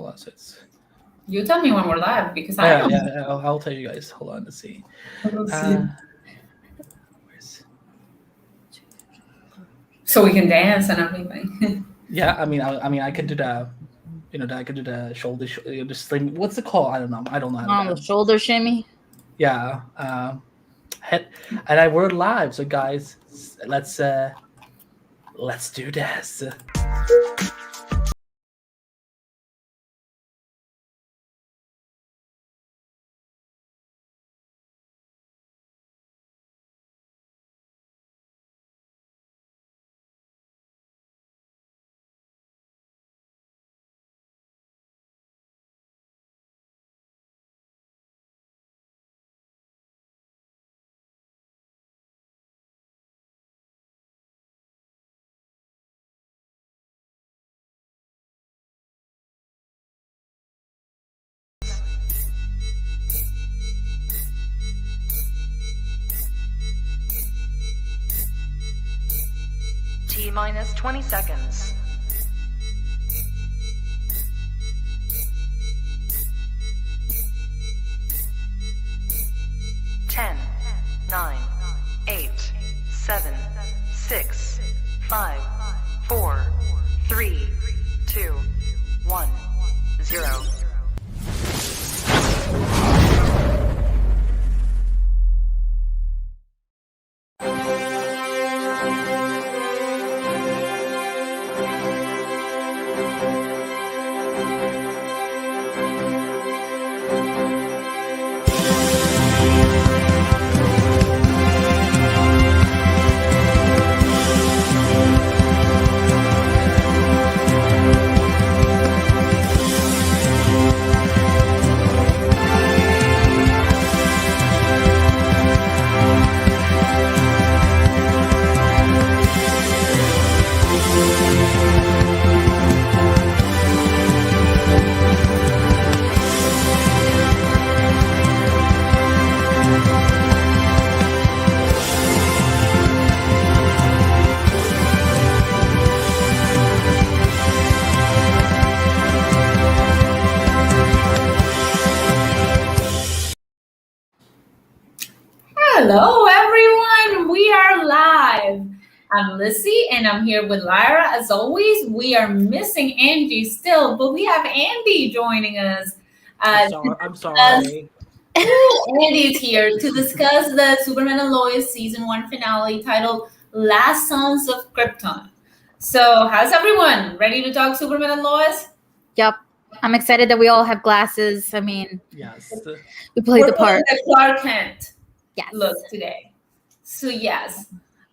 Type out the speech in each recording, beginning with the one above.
Hold on, so it's. You tell me when we're live because I Yeah, don't. yeah. I'll tell you guys. Hold on, let's see. Let's see. Uh, So we can dance and everything. yeah, I mean, I could do the, I could do the shoulder, the sling. What's it called? I don't know. I don't know how On to. the shoulder shimmy. Yeah. Head, and we're live, so guys, let's do this. T-minus 20 seconds. 10, 9, 8, 7, 6, 5, 4, 3, 2, 1, 0. Hello, everyone. We are live. I'm Lissy, and I'm here with Lyra. As always, we are missing Angie still, but we have Andy joining us. I'm sorry. Andy's here to discuss the Superman and Lois season 1 finale titled Last Sons of Krypton. So, how's everyone? Ready to talk Superman and Lois? Yep. I'm excited that we all have glasses. I mean, Yes. we played the part. The Clark Kent Yes. look today. So yes.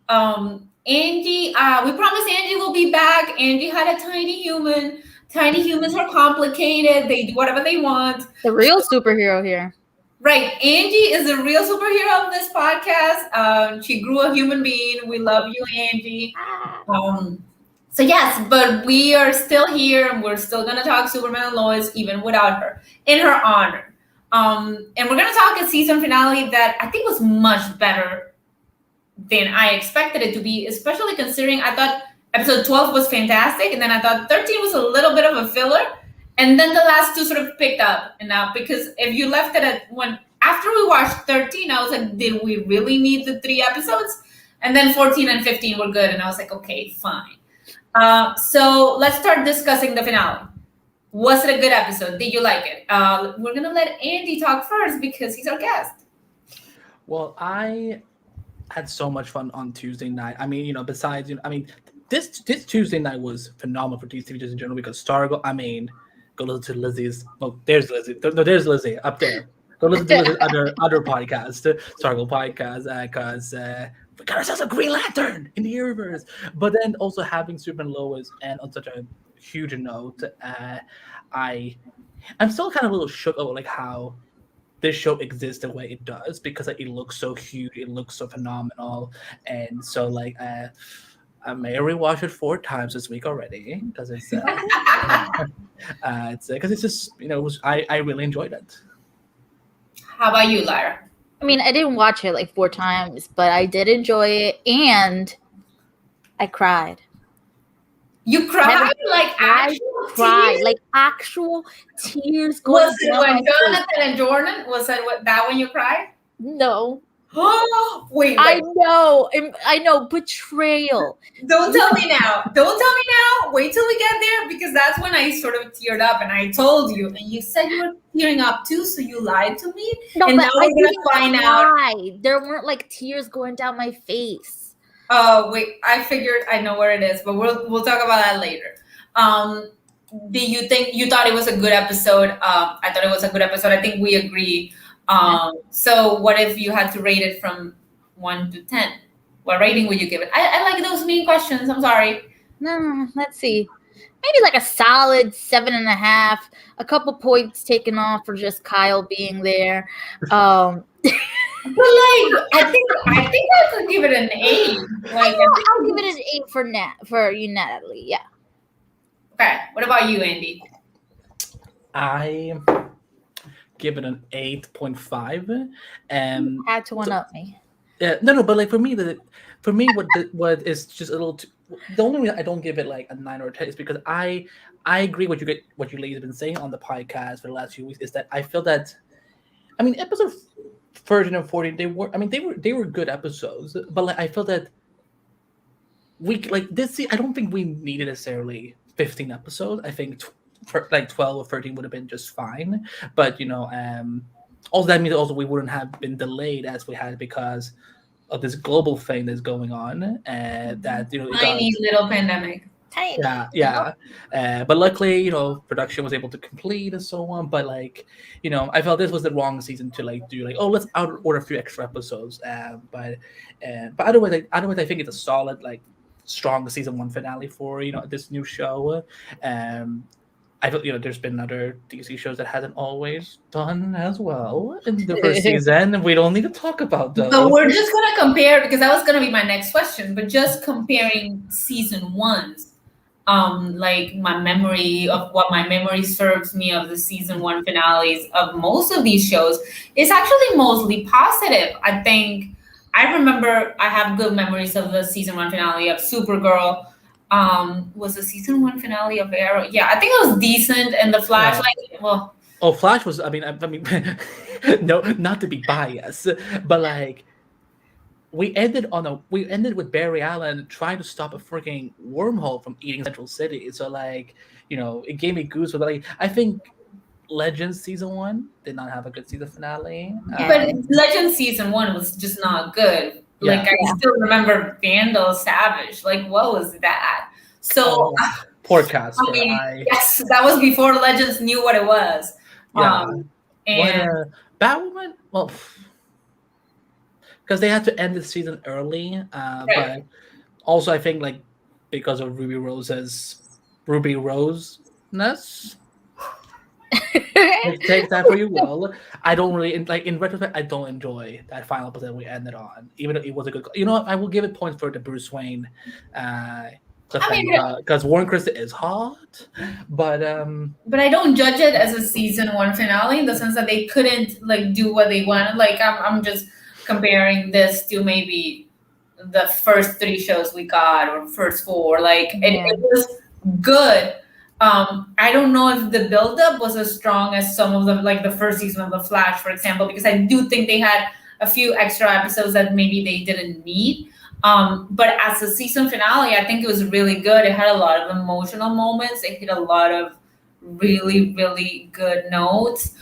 Angie, we promised Angie will be back. Angie had a tiny human. Tiny humans are complicated. They do whatever they want. The real superhero here. Right. Angie is the real superhero of this podcast. She grew a human being. We love you, Angie. So yes, but we are still here and we're still gonna talk Superman and Lois even without her, in her honor. And we're gonna talk a season finale that I think was much better than I expected it to be, especially considering I thought episode 12 was fantastic, and then I thought 13 was a little bit of a filler, and then the last two sort of picked up. And now, because if you left it at after we watched 13, I was like, did we really need the 3 episodes? And then 14 and 15 were good, and I was like, okay, fine. So let's start discussing the finale. Was it a good episode? Did you like it? We're going to let Andy talk first because he's our guest. Well, I had so much fun on Tuesday night. I mean, besides, this Tuesday night was phenomenal for DC just in general because Stargirl, go listen to Lizzie's. Oh, there's Lizzie. No, there's Lizzie up there. Go listen to Lizzie's other podcast, Stargirl podcast, because we got ourselves a Green Lantern in the universe. But then also having Superman Lois and on such a huge note, I'm still kind of a little shook over like how this show exists the way it does because like, it looks so huge, it looks so phenomenal, and so like I may rewatch it 4 times this week already because it's because it's just I really enjoyed it. How about you, Lyra? I mean, I didn't watch it like 4 times, but I did enjoy it, and I cried. You cried? Like actual cry, Tears? like actual tears going Was it down when my face. Jonathan and Jordan? Was that when you cried? No, Wait, I know betrayal. don't tell me now. Don't tell me now. Wait till we get there because that's when I sort of teared up and I told you, and you said you were tearing up too, so you lied to me. No, and but now I we're gonna didn't find out. cry. There weren't like tears going down my face. Oh wait, I figured I know where it is, but we'll talk about that later. Do you think you thought it was a good episode? I thought it was a good episode. I think we agree. So what if you had to rate it from 1 to 10? What rating would you give it? I like those mean questions. I'm sorry. No, let's see. Maybe like a solid 7.5. A couple points taken off for just Kyle being there. But like, I think I could give it an 8. Like, I'll give it an 8 for you, Natalie. Yeah. Okay. What about you, Andy? I give it an 8.5. Had to one up me. No, but like for me, what is just a little too, the only reason I don't give it like a 9 or a 10 is because I agree what you ladies have been saying on the podcast for the last few weeks is that I feel that, I mean, episode 13 and 14 they were good episodes, but like I feel that we like this. I don't think we needed necessarily 15 episodes. I think like 12 or 13 would have been just fine. But also that means also we wouldn't have been delayed as we had because of this global thing that's going on, and that Tiny little pandemic. Tiny. Yeah. But luckily, production was able to complete and so on. But like, I felt this was the wrong season to like do like, oh, let's out order a few extra episodes. But otherwise, I think it's a solid like strong season 1 finale for this new show. I feel there's been other DC shows that hasn't always done as well in the first season, and we don't need to talk about those. But we're just gonna compare because that was gonna be my next question. But just comparing season 1s, like my memory serves me of the season 1 finales of most of these shows is actually mostly positive. I think I remember I have good memories of the season 1 finale of Supergirl. Was the season 1 finale of Arrow? Yeah, I think it was decent. And the Flash, Flash was. I mean, no, not to be biased, but like we ended with Barry Allen trying to stop a freaking wormhole from eating Central City. So like, it gave me goosebumps. But like, I think Legends season 1 did not have a good season finale. But Legends season 1 was just not good. Yeah. Like I still remember Vandal Savage. Like what was that? So poor Casper. I mean, yes, that was before Legends knew what it was. Yeah. And Batwoman, well, because they had to end the season early. Right. But also I think like because of Ruby Roseness. Take that for you will. I don't really like in retrospect. I don't enjoy that final episode we ended on, even though it was a good. I will give it points for the Bruce Wayne, because Warren Krista is hot, but I don't judge it as a season 1 finale in the sense that they couldn't like do what they wanted. Like I'm just comparing this to maybe the first 3 shows we got or first 4. Like it was good. I don't know if the buildup was as strong as some of the first season of The Flash, for example, because I do think they had a few extra episodes that maybe they didn't need. But as a season finale, I think it was really good. It had a lot of emotional moments. It hit a lot of really, really good notes.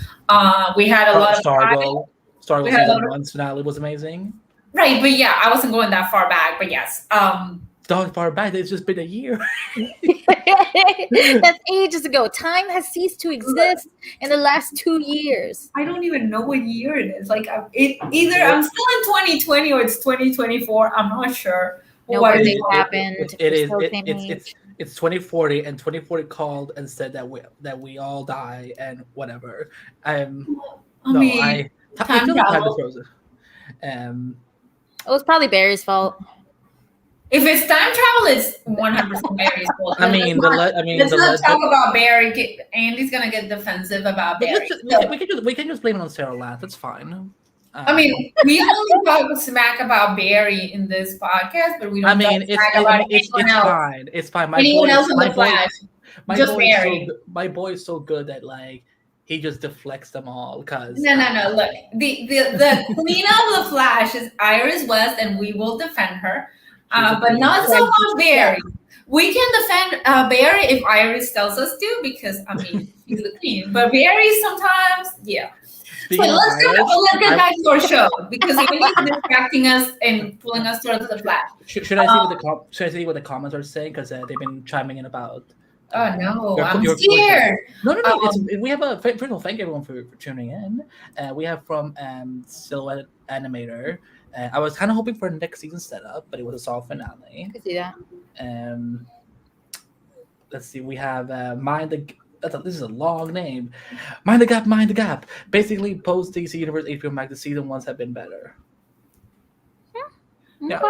We had a lot of Stargirl season 1's finale was amazing. Right, but yeah, I wasn't going that far back, but yes. That far back, it's just been a year. That's ages ago. Time has ceased to exist in the last 2 years. I don't even know what year it is. Like either I'm still in 2020 or it's 2024. I'm not sure. What happened? It's 2040, and 2040 called and said that we all die and whatever. I feel like time is frozen. It was probably Barry's fault. If it's time travel, it's 100% Barry's fault. Let's not talk about Barry. Andy's gonna get defensive about Barry. We can just blame it on Sarah Lath. That's fine. We only talk smack about Barry in this podcast, but we don't. It's fine. It's fine. Anyone else on the Flash? Just Barry. My boy is so good that like he just deflects them all. Cause No. Look, the queen of the Flash is Iris West, and we will defend her. But not so much Barry. We can defend Barry if Iris tells us to, because I mean she's the queen. But Barry sometimes, yeah. So let's get back to our show, because even he's distracting us and pulling us towards the Flash. Should I see what the comments are saying? Because they've been chiming in about. Oh no, I'm scared. No. We have a first of all, thank everyone for tuning in. We have from Silhouette Animator. I was kind of hoping for a next season setup, but it was a soft finale. I could see that. Let's see. We have this is a long name. Mind the Gap. Basically, post DC Universe HBO Max, the season ones have been better. Yeah.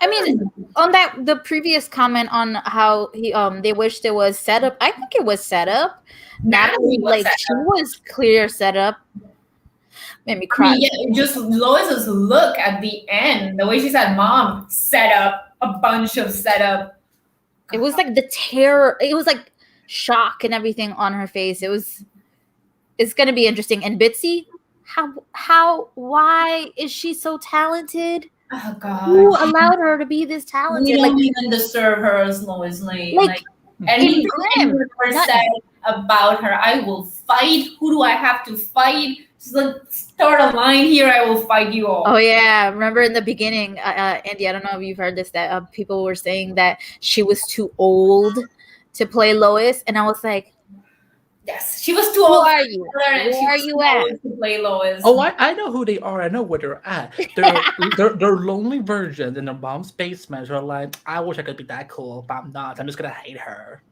I mean, on the previous comment on how they wished it was set up, I think it was set up. Natalie, like she was clear set up. Made me cry. I mean, yeah, just Lois's look at the end, the way she said, "Mom, set up a bunch of setup." It was like the terror. It was like shock and everything on her face. It's gonna be interesting. And Bitsy, why is she so talented? Oh God! Who allowed her to be this talented? We don't even deserve her as Lois Lane. Like anything her said about her, I will fight. Who do I have to fight? Just like start a line here. I will fight you all. Oh yeah, remember in the beginning, Andy? I don't know if you've heard this. That people were saying that she was too old to play Lois, and I was like, yes, she was too old. Who are you? Where are you at? To play Lois. Oh, I know who they are. I know where they're at. They're lonely virgins in their mom's basement. They're like, I wish I could be that cool, but I'm not. I'm just gonna hate her.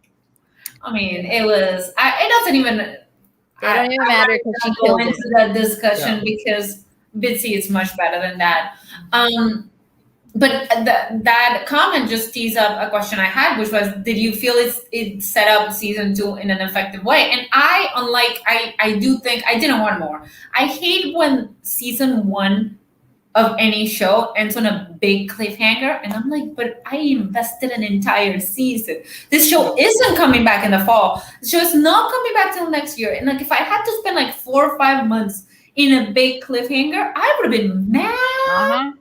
I mean, it was. It doesn't even. It don't even matter because she go killed into that discussion because Bitsy is much better than that. But that comment just tees up a question I had, which was, did you feel it set up season 2 in an effective way? And I do think I didn't want more. I hate when season 1 of any show ends on a big cliffhanger, and I'm like, but I invested an entire season. This show isn't coming back in the fall. The show is not coming back till next year. And like, if I had to spend like 4 or 5 months in a big cliffhanger, I would have been mad. Uh-huh.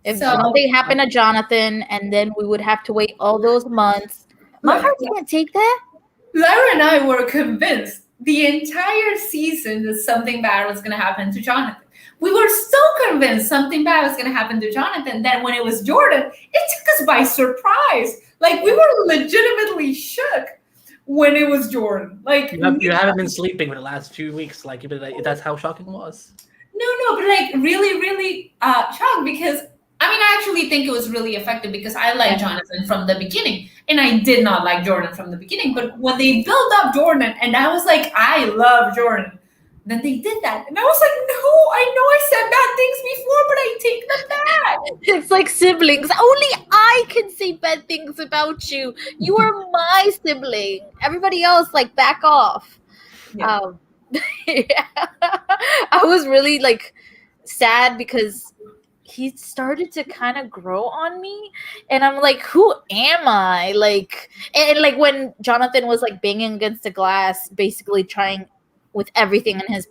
If something happened to Jonathan, and then we would have to wait all those months. My heart can't take that. Lara and I were convinced the entire season that something bad was going to happen to Jonathan. We were so convinced something bad was going to happen to Jonathan that when it was Jordan, it took us by surprise. Like, we were legitimately shook when it was Jordan. Like, you haven't been sleeping for the last few weeks. Like, that's how shocking it was. No, but like really, really shocked, because I mean, I actually think it was really effective because I liked Jonathan from the beginning, and I did not like Jordan from the beginning. But when they built up Jordan, and I was like, I love Jordan, then they did that, and I was like, no, I know I said bad things before, but I take them back. It's like siblings. Only I can say bad things about you. You are my sibling. Everybody else, like, back off. Yeah. I was really like sad because he started to kind of grow on me, and I'm like, who am I? Like, and like when Jonathan was like banging against the glass, basically trying with everything in his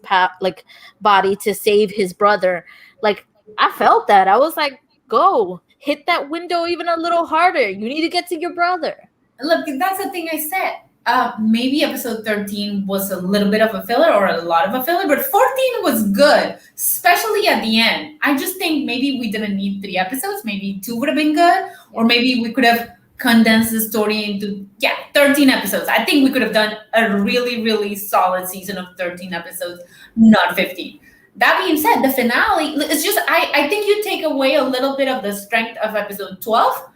body to save his brother, like, I felt that. I was like, go hit that window even a little harder. You need to get to your brother. Look, that's the thing I said. Maybe episode 13 was a little bit of a filler or a lot of a filler, but 14 was good, especially at the end. I just think maybe we didn't need 3 episodes. Maybe 2 would have been good, or maybe we could have condensed the story into 13 episodes. I think we could have done a really, really solid season of 13 episodes, not 15. That being said, the finale, it's just, I think you take away a little bit of the strength of episode 12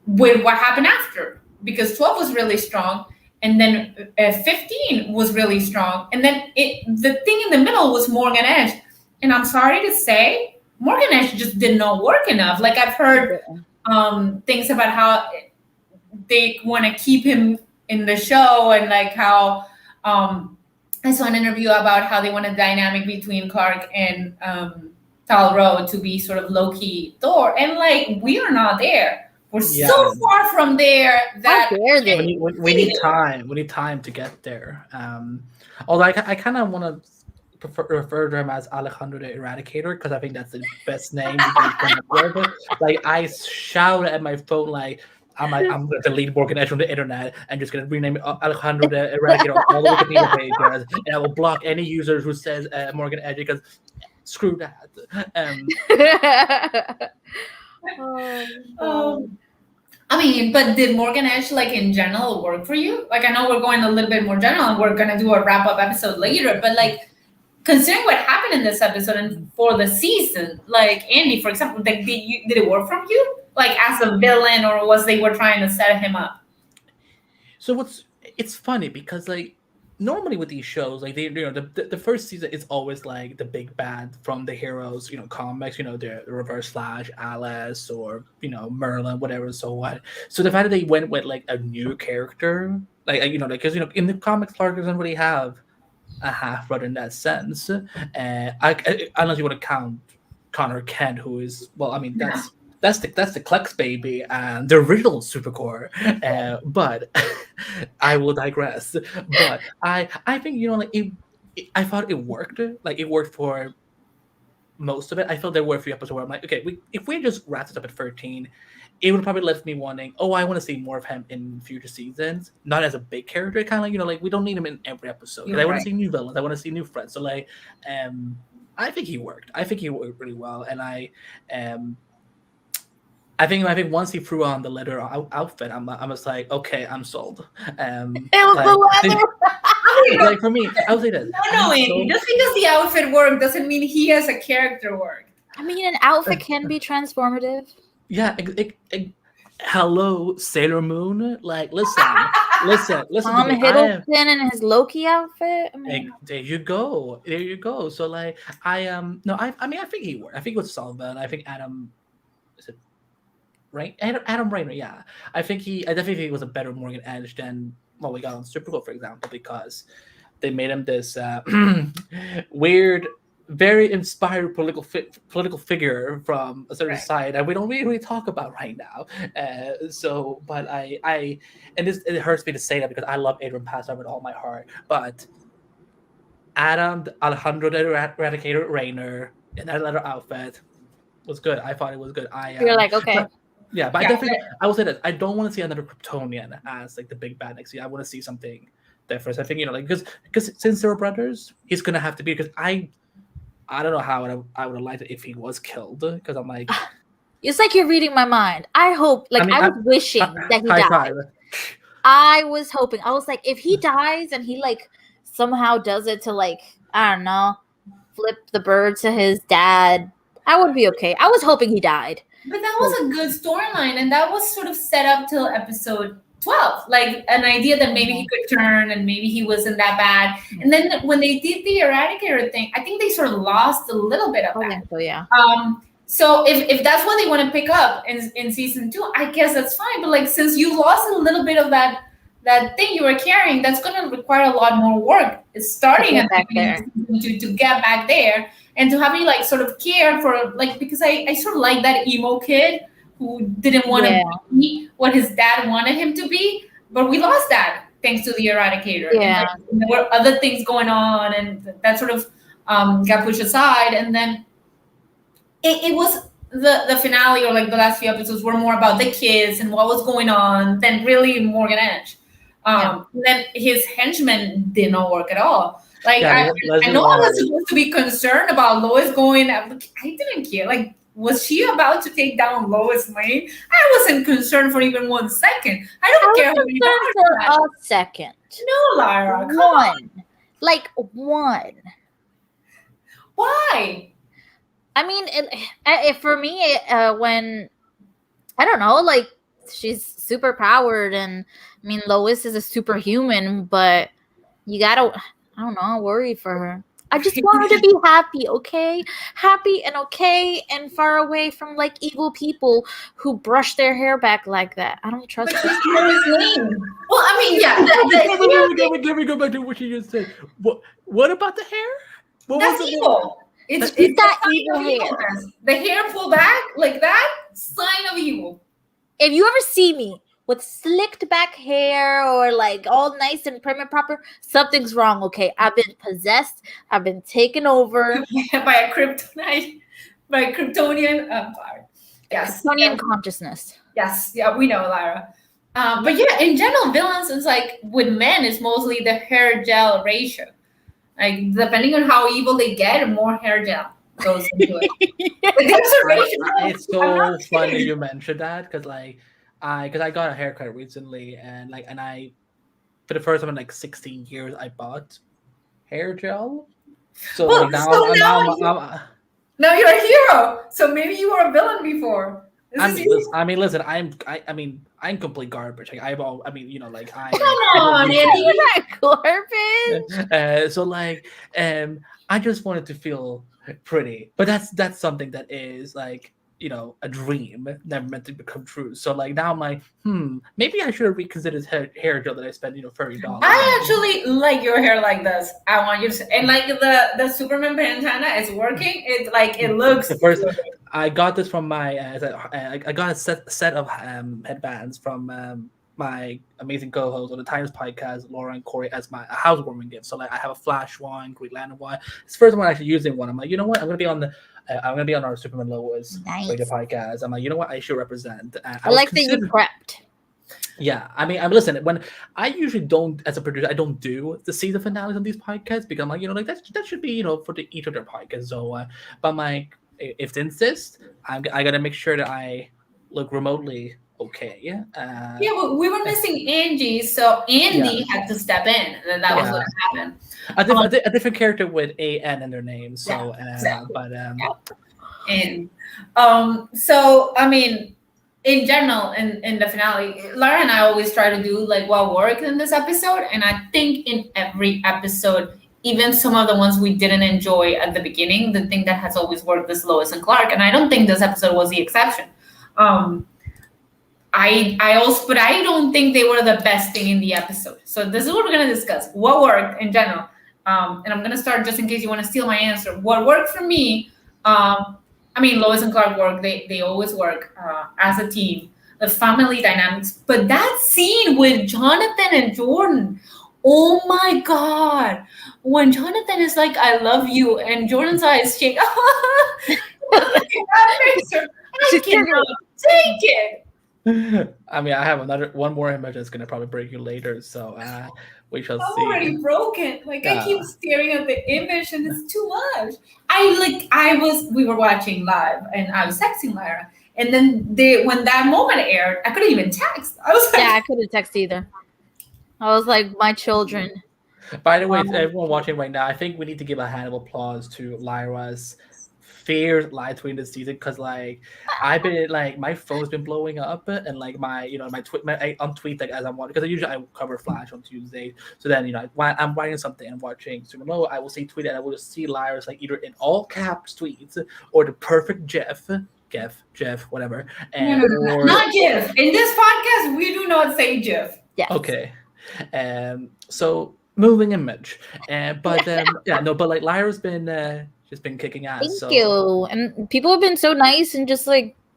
with what happened after. Because 12 was really strong, and then 15 was really strong, and then the thing in the middle was Morgan Edge. And I'm sorry to say, Morgan Edge just did not work enough. Like, I've heard things about how they want to keep him in the show, and like how I saw an interview about how they want a dynamic between Clark and Tal Rho to be sort of low-key Thor, and like, we are not there. We're so Yes. far from there that How dare they? We need time. We need time to get there. Although I kind of want to refer to him as Alejandro the Eradicator because I think that's the best name you can come up with. Like I shout at my phone like I'm going to delete Morgan Edge from the internet and just going to rename it Alejandro the Eradicator on all the Wikipedia pages, and I will block any user who says Morgan Edge because screw that. I mean, but did Morgan Edge, like in general, work for you? Like, I know we're going a little bit more general, and we're gonna do a wrap up episode later. But like, considering what happened in this episode and for the season, like Andy, for example, like, did it work from you? Like as a villain, or was they were trying to set him up? So it's funny because like normally with these shows, like they the first season is always like the big bad from the heroes, comics, the Reverse Flash, Alice, or Merlin, whatever, so what. So the fact that they went with like a new character, because in the comics, Clark doesn't really have a half brother in that sense. Unless you want to count Connor Kent, who is that's the Klex baby and the original Supercore. But I will digress. But I think I thought it worked. Like it worked for most of it. I felt there were a few episodes where I'm like, okay, if we just wrapped it up at 13, it would probably left me wanting, I want to see more of him in future seasons. Not as a big character, kind of like we don't need him in every episode. I want to see new villains. I want to see new friends. So like, I think he worked. I think he worked really well, and I think once he threw on the leather outfit, I was like, okay, I'm sold. It was the leather. Like for me, I would say this. No, Andy, just because the outfit worked doesn't mean he as a character worked. I mean, an outfit can be transformative. Yeah. Hello, Sailor Moon. Like, listen. Tom Hiddleston in his Loki outfit. I mean, there you go. So like, I think he worked. I think it was Sullivan. I think Adam. Is it? Right, Adam Rayner, yeah. I definitely think he was a better Morgan Edge than what we got on Supergirl, for example, because they made him this weird, very inspired political figure from a certain side that we don't really talk about right now. But it hurts me to say that because I love Adrian Pasdar with all my heart, but Adam Alejandro the Eradicator Rayner in that leather outfit was good. I thought it was good. You're like, okay. Yeah, but I definitely, I will say that I don't want to see another Kryptonian as like the big bad next year. I want to see something different. I think because since they're brothers, he's gonna have to be. Because I don't know how I would have liked it if he was killed. Because I'm like, it's like you're reading my mind. I hope, I was wishing that he died. I was hoping. I was like, if he dies and he like somehow does it to like, I don't know, flip the bird to his dad, I would be okay. I was hoping he died. But that was a good storyline, and that was sort of set up till episode 12. Like an idea that maybe he could turn and maybe he wasn't that bad. And then when they did the Eradicator thing, I think they sort of lost a little bit of that. So yeah. So if that's what they want to pick up in season 2, I guess that's fine. But like since you lost a little bit of that thing you were carrying, that's going to require a lot more work. It's starting at back there to get back there. And to have you like sort of care for like, because I sort of like that emo kid who didn't want to be what his dad wanted him to be, but we lost that thanks to the Eradicator. Yeah, and there were other things going on, and that sort of got pushed aside. And then it was the finale, or like the last few episodes were more about the kids and what was going on than really Morgan Edge. Then his henchmen did not work at all. Like I know I was supposed to be concerned about Lois going. I didn't care. Like, was she about to take down Lois Lane? I wasn't concerned for even 1 second. I don't care how many for a second. No, Lara, come on. Like one. Why? I mean, for me, when I don't know, like she's super powered, and I mean Lois is a superhuman, but you gotta. I don't know. I worry for her. I just want her to be happy, okay? Happy and okay and far away from like evil people who brush their hair back like that. I don't trust her. Well, I mean, yeah. Let me go back to what you just said. What about the hair? That's evil. It's that evil hair. The hair pull back like that, sign of evil. if you ever see me with slicked back hair or like all nice and prim and proper, something's wrong. Okay, I've been possessed. I've been taken over by a kryptonite, by a Kryptonian. Sorry. Yes. Kryptonian consciousness. Yes. Yeah, we know, Lyra. But yeah, in general, villains is like with men, it's mostly the hair gel ratio. Like depending on how evil they get, more hair gel goes into it. But there's a ratio. It's so funny you mentioned that because I got a haircut recently and I for the first time in like 16 years I bought hair gel. So Well, now so I'm, now I'm Now you're a hero. So maybe you were a villain before. listen, I'm complete garbage. Like Come on, Andy. Garbage. So I just wanted to feel pretty, but that's something that is like a dream never meant to become true. So now I'm like, maybe I should have reconsidered hair gel that I spent $30. I actually like your hair like this. I want you to, and like the Superman bandana is working. It's like it looks. The first, I got this from my I got a set of headbands from my amazing co-hosts on the Times podcast, Laura and Corey, as my housewarming gift. So I have a Flash one, Green Lantern one. It's the first one actually using one. I'm like, you know what? I'm gonna be on our Superman Lois Radio podcast. I'm like, you know what? I should represent. I like that you prepped. Yeah, listen. When I usually don't, as a producer, I don't do the season finales on these podcasts because I'm like, that should be for each of their podcasts. So, but I'm like, if they insist, I gotta make sure that I look remotely okay. Yeah, but we were missing Angie, so Andy had to step in, and that was what happened. A different character with A-N in their name. So, exactly. And so I mean, in general, in the finale, Lara and I always try to do like what worked in this episode, and I think in every episode, even some of the ones we didn't enjoy at the beginning, the thing that has always worked is Lois and Clark, and I don't think this episode was the exception. But I don't think they were the best thing in the episode. So this is what we're gonna discuss. What worked in general, and I'm gonna start just in case you want to steal my answer. What worked for me? Lois and Clark work. They always work as a team. The family dynamics, but that scene with Jonathan and Jordan. Oh my God! When Jonathan is like, "I love you," and Jordan's eyes shake. That picture, I cannot take it. I have one more image that's gonna probably break you later, so we shall see. I'm already broken. I keep staring at the image, and it's too much. We were watching live, and I was texting Lyra, and then when that moment aired, I couldn't even text. I was like, I couldn't text either. I was like, my children. By the way, everyone watching right now, I think we need to give a hand of applause to Lyra's fierce live tweeting this season because I've been my phone's been blowing up and my tweet on tweet as I'm watching because usually I cover Flash on Tuesday. So then when I'm writing something and watching Superman Lois, I will see tweet and I will just see Lyra's either in all caps tweets or the perfect Jeff, whatever. And or, not Jeff. In this podcast, we do not say Jeff. Yeah. Okay. So moving image, but Lyra's been. Just been kicking ass. Thank you. And people have been so nice and just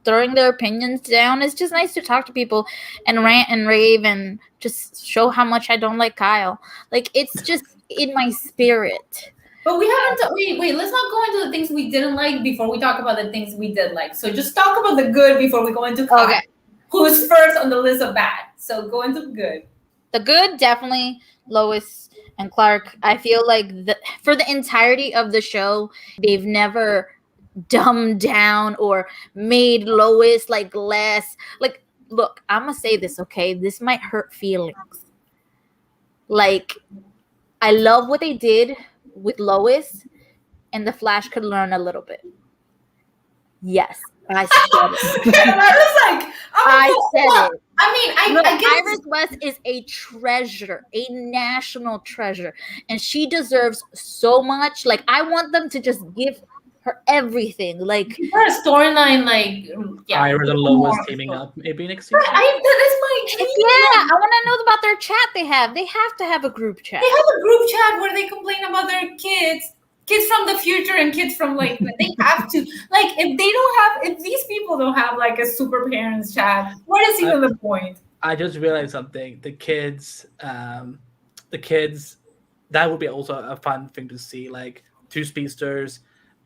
throwing their opinions down. It's just nice to talk to people and rant and rave and just show how much I don't like Kyle. It's just in my spirit. But we haven't. Wait. Let's not go into the things we didn't like before we talk about the things we did like. So just talk about the good before we go into Kyle. Okay. Who's first on the list of bad? So go into the good. The good, definitely Lois and Clark. I feel like for the entirety of the show, they've never dumbed down or made Lois less. Look, I'm gonna say this, okay? This might hurt feelings. I love what they did with Lois, and the Flash could learn a little bit. Yes, I said it. I said it. I guess Iris West is a treasure, a national treasure, and she deserves so much. I want them to just give her everything. Her storyline, Iris and Lois teaming up, maybe next season. That is my dream. Yeah, I want to know about their chat they have. They have to have a group chat. They have a group chat where they complain about their kids kids from the future and kids from like they have to like if these people don't have like a super parents chat, what is even the point? I just realized something. The kids, that would be also a fun thing to see. Like 2 speedsters,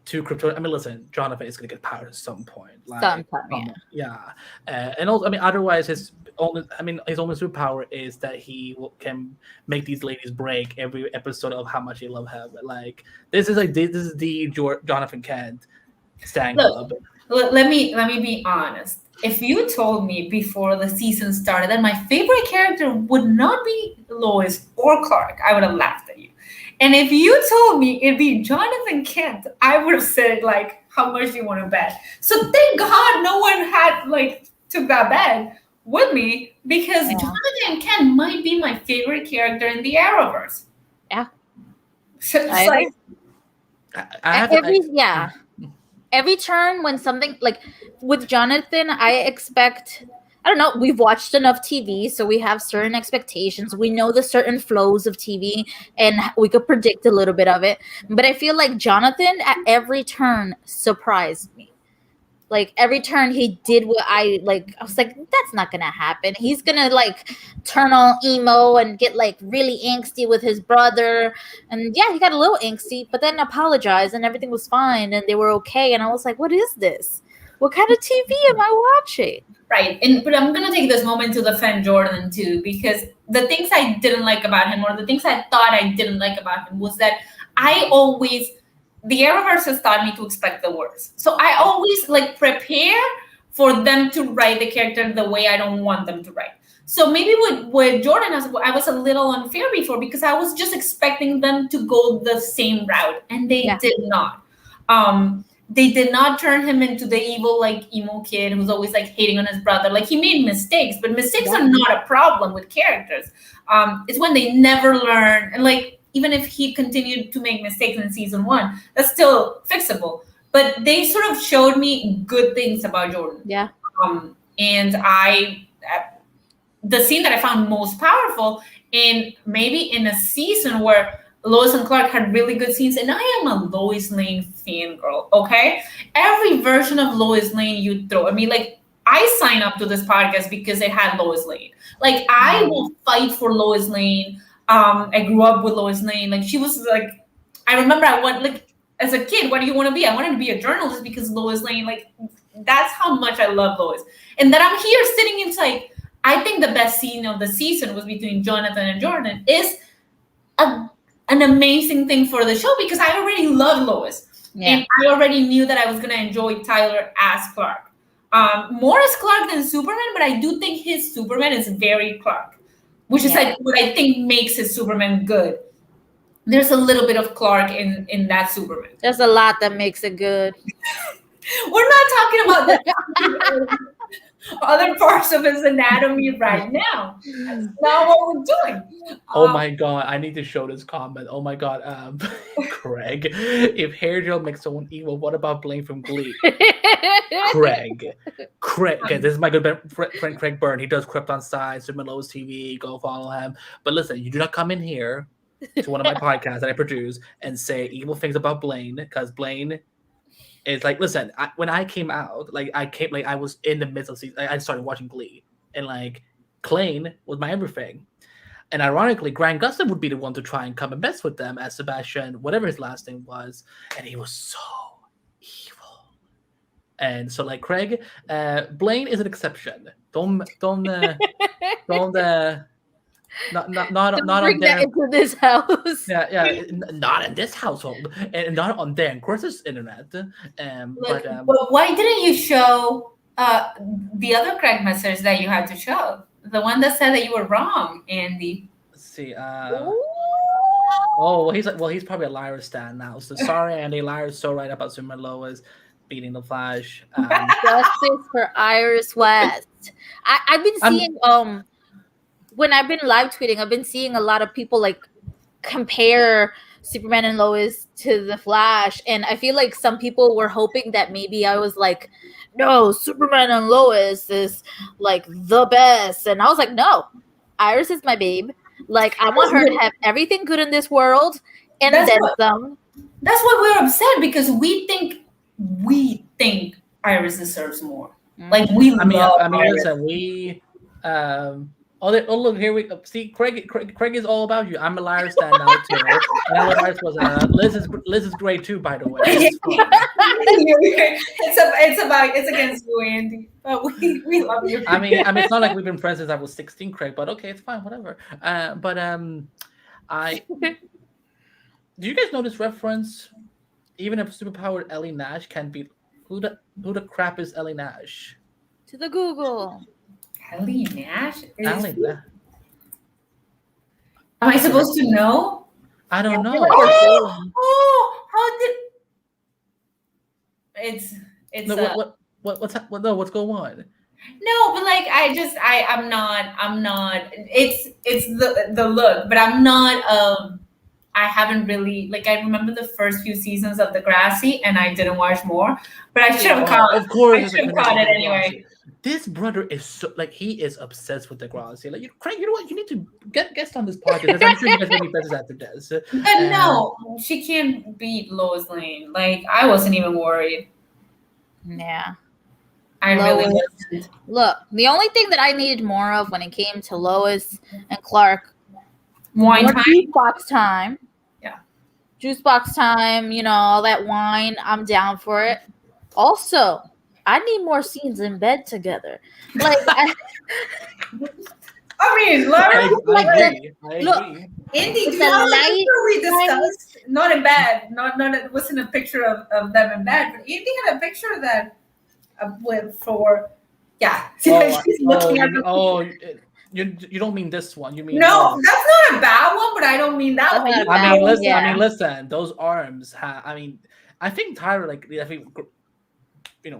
2 Krypton. I mean, listen, Jonathan is gonna get powered at some point. Like, Sometime, yeah. And also, I mean, otherwise, his only superpower is that he can make these ladies break every episode of how much they love him. Like, this is the Jonathan Kent Stan Club. Let me be honest. If you told me before the season started that my favorite character would not be Lois or Clark, I would have laughed at you. And if you told me it'd be Jonathan Kent, I would have said, like, how much do you want to bet? So thank God no one had, like, took that bet with me, because Jonathan Kent might be my favorite character in the Arrowverse. Yeah. So it's every turn when something like with Jonathan, I expect, I don't know, we've watched enough TV, so we have certain expectations. We know the certain flows of TV and we could predict a little bit of it. But I feel like Jonathan at every turn surprised me. Like every turn he did what I was like, that's not gonna happen. He's gonna like turn all emo and get like really angsty with his brother. And yeah, he got a little angsty, but then apologized and everything was fine and they were okay. And I was like, what is this? What kind of TV am I watching? Right. But I'm gonna take this moment to defend Jordan too, because the things I didn't like about him, or the things I thought I didn't like about him, was that the Arrowverse has taught me to expect the worst. So I always like prepare for them to write the character the way I don't want them to write. So maybe with Jordan, I was a little unfair before, because I was just expecting them to go the same route, and they did not. They did not turn him into the evil, like, emo kid who's always like hating on his brother. Like, he made mistakes, but mistakes are not a problem with characters. It's when they never learn, and like, even if he continued to make mistakes in season 1, that's still fixable. But they sort of showed me good things about Jordan. Yeah. And the scene that I found most powerful, in maybe in a season where Lois and Clark had really good scenes, and I am a Lois Lane fangirl, okay? Every version of Lois Lane you throw, I mean, like, I sign up to this podcast because it had Lois Lane. Like, I will fight for Lois Lane. I grew up with Lois Lane. Like, she was like, I remember as a kid, what do you want to be? I wanted to be a journalist because Lois Lane, like, that's how much I love Lois. And that I'm here sitting inside. I think the best scene of the season was between Jonathan and Jordan, is an amazing thing for the show, because I already love Lois. Yeah. And I already knew that I was going to enjoy Tyler as Clark. More as Clark than Superman, but I do think his Superman is very Clark, which is like what I think makes his Superman good. There's a little bit of Clark in that Superman. There's a lot that makes it good. We're not talking about the other parts of his anatomy right now. That's not what we're doing. Oh my God, I need to show this comment. Oh my God, Craig, if hair gel makes someone evil, what about Blaine from Glee? Craig. Okay, this is my good friend Craig Byrne. He does Krypton Side, Superman Lois TV. Go follow him. But listen, you do not come in here to one of my podcasts that I produce and say evil things about Blaine, because Blaine is like, listen, when I came out, I was in the midst of season. I started watching Glee, and like Klaine was my everything. And ironically, Grant Gustin would be the one to try and come and mess with them as Sebastian, whatever his last name was, and he was so evil. And so, like, Craig, Blaine is an exception. Don't not bring that into this house. Yeah, not in this household, and not on Dan Chris's internet. But why didn't you show the other Craig message that you had to show? The one that said that you were wrong, Andy. Let's see. He's probably a Lyra stan now. So sorry, Andy. Lyra's so right about Superman Lois beating the Flash. Justice for Iris West. I've been seeing when I've been live tweeting, I've been seeing a lot of people like compare Superman and Lois to the Flash, and I feel like some people were hoping that maybe I was like, no, Superman and Lois is like the best, and I was like, no, Iris is my babe. Like, I want her to have everything good in this world and then some. That's why we're upset, because we think Iris deserves more. Like we love Iris. Listen, we look here we see Craig is all about you. I'm a Lyra stan now too. And I love Iris was Liz is great too, by the way. It's against you, Andy. But we love you. I mean it's not like we've been friends since I was 16, Craig, but okay, it's fine, whatever. Do you guys know this reference? Even if superpowered Ellie Nash can be who the crap is Ellie Nash? To the Google. Ellie Nash? Ellie Nash. Am I supposed to know? I don't know. How did it's what's going on? No, but like I'm not it's the look, but I'm not I haven't really, like, I remember the first few seasons of Degrassi and I didn't watch more, but I should have caught it. Of course, I should have caught it anyway. This brother is so, like, he is obsessed with Degrassi. Like, Craig, you know what? You need to get guest on this podcast. I'm sure you guys will be better after this. But no, she can't beat Lois Lane. Like, I wasn't even worried. Yeah. I really wasn't. Look, the only thing that I needed more of when it came to Lois and Clark, wine time. Juice box time. Yeah. Juice box time, all that wine. I'm down for it. Also, I need more scenes in bed together. Like, I mean, Laura, I agree. Look, Andy, do you know what we discussed? Not in bed. Not it wasn't a picture of them in bed, but Andy had a picture of that You don't mean this one. You mean no? That's not a bad one, but I don't mean that one. I mean, listen. Those arms have. I mean, I think Tyler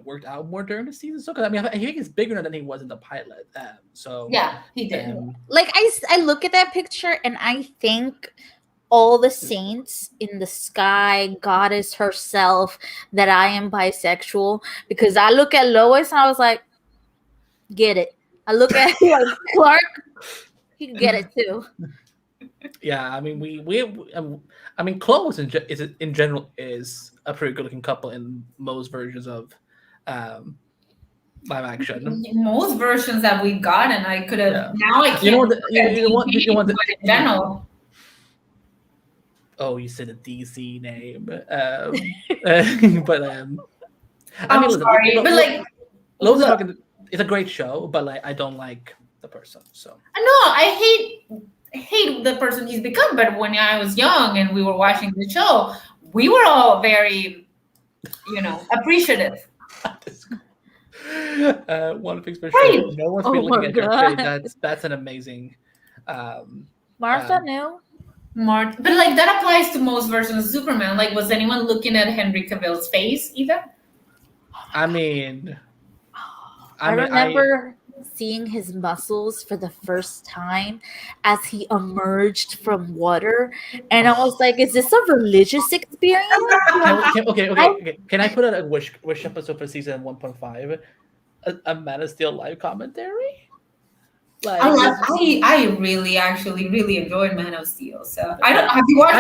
worked out more during the season. So, because I mean, I think he's bigger than he was in the pilot. So yeah, he did. Like I look at that picture and I think all the saints in the sky, goddess herself, that I am bisexual, because I look at Lois and I was like, get it. I look at Clark, he can get it too. Yeah, I mean, I mean, Chloe in general is a pretty good-looking couple in most versions of live action. Most versions that we've gotten, I could have. Yeah. Now I can't. You want the in general. Oh, you said a DC name, but I'm sorry, but like, Lois it's a great show, but like I don't like the person. So no, I hate the person he's become. But when I was young and we were watching the show, we were all very, appreciative. One thing for sure, no one's been looking at your face. That's an amazing. Martha knew. But like that applies to most versions of Superman. Like, was anyone looking at Henry Cavill's face either? I mean, I remember seeing his muscles for the first time as he emerged from water, and I was like, "Is this a religious experience?" Okay. Can I put out a wish episode for season 1.5? A Man of Steel live commentary. Like, I really enjoyed Man of Steel. So I don't. Have you watched?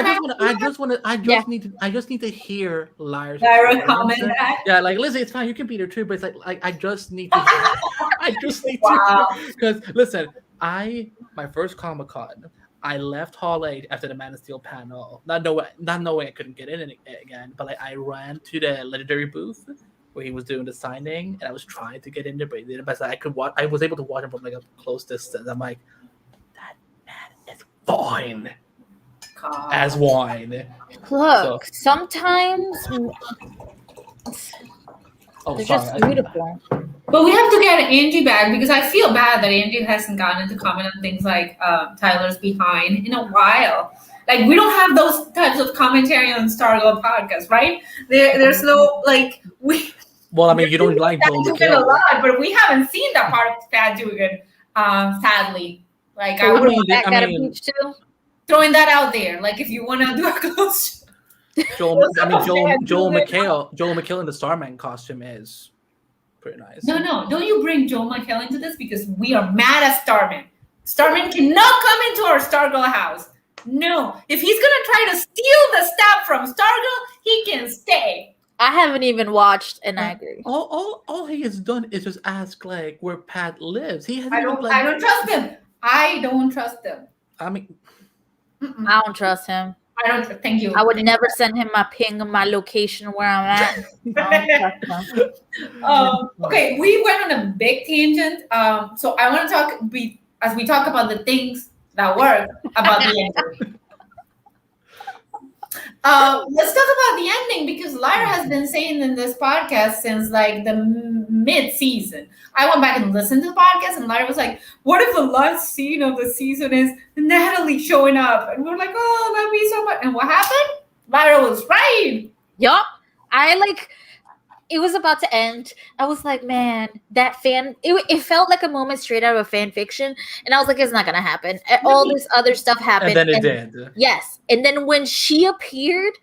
I just need to hear Lyra comment that. Yeah, like Lizzie, it's fine. You can be there too, but it's like I just need to. I just need to, because listen, my first Comic-Con, I left Hall 8 after the Man of Steel panel. Not knowing I couldn't get in again, but like I ran to the Legendary booth where he was doing the signing, and I was trying to get in there, but he didn't. But I was able to watch him from like a close distance. I'm like, that man is fine as wine. Look, sometimes they're just beautiful. But we have to get Angie back, because I feel bad that Angie hasn't gotten to comment on things like Tyler's behind in a while. Like, we don't have those types of commentary on Stargirl podcast, right? There's no like we. Well, I mean, you don't like Joel McHale a lot, but we haven't seen that part of Pat Dugan, sadly. Like, I would throwing that out there. Like, if you want to do a close. Joel McHale in the Starman costume is pretty nice. No, don't you bring Joel McHale into this, because we are mad at Starman. Starman cannot come into our Stargirl house. No. If he's gonna try to steal the staff from Stargirl, he can stay. I haven't even watched, and I agree. All he has done is just ask like where Pat lives. He hasn't I even don't like. trust him. I don't trust him. I mean, Mm-mm. I don't trust him. I don't. Thank you. I would never send him my ping of my location where I'm at. I don't trust him. Okay, we went on a big tangent. So I want to talk. As we talk about the things that work about the ending. Let's talk about the ending because Lyra has been saying in this podcast since like the mid-season. I went back and listened to the podcast, and Lyra was like, "What if the last scene of the season is Natalie showing up?" And we're like, "Oh, that'd be so much." And what happened? Lyra was right. Yup. It was about to end. I was like, man, it felt like a moment straight out of a fan fiction. And I was like, it's not going to happen. All this other stuff happened. and then it did. Yes. And then when she appeared,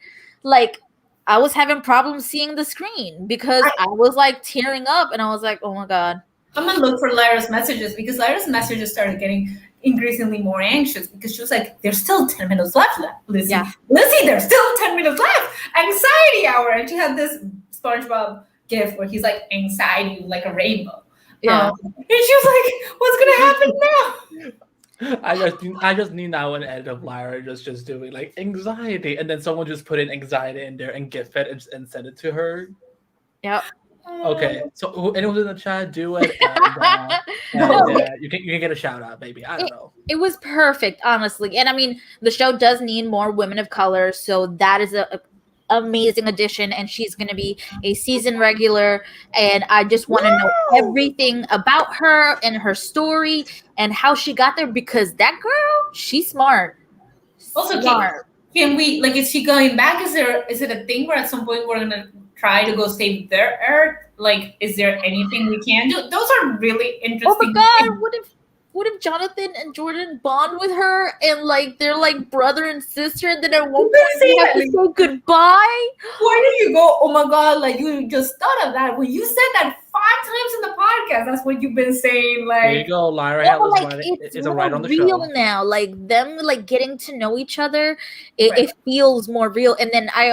like, I was having problems seeing the screen because I was like tearing up and I was like, oh my God. I'm going to look for Lyra's messages because Lyra's messages started getting increasingly more anxious because she was like, there's still 10 minutes left, Lizzie. Yeah. Lizzie, there's still 10 minutes left. Anxiety hour. And she had this SpongeBob gif where he's like anxiety like a rainbow. Yeah. And she was like, what's going to happen now? I just need now an edit of Lyra just doing like anxiety, and then someone just put in anxiety in there and gif it and send it to her. Yep. Okay, so anyone in the chat, do it. You can get a shout out, baby. I don't know. It was perfect, honestly. And I mean, the show does need more women of color, so that is a amazing addition, and she's going to be a season regular. And I just want to know everything about her and her story and how she got there because that girl, she's smart. Also, Smart. can we like? Is she going back? Is it a thing where at some point we're gonna try to go save their Earth? Like, is there anything we can do? Those are really interesting. Oh my God! things. What if Jonathan and Jordan bond with her and like they're like brother and sister, and then at one point they have to say goodbye? Where do you go? Oh my God! Like you just thought of that when you said that 5 times in the podcast. That's what you've been saying. Like There you go, Lyra. Yeah, was like right, it's a right more on the real show. now. Like them like getting to know each other, it Right. feels more real. And then I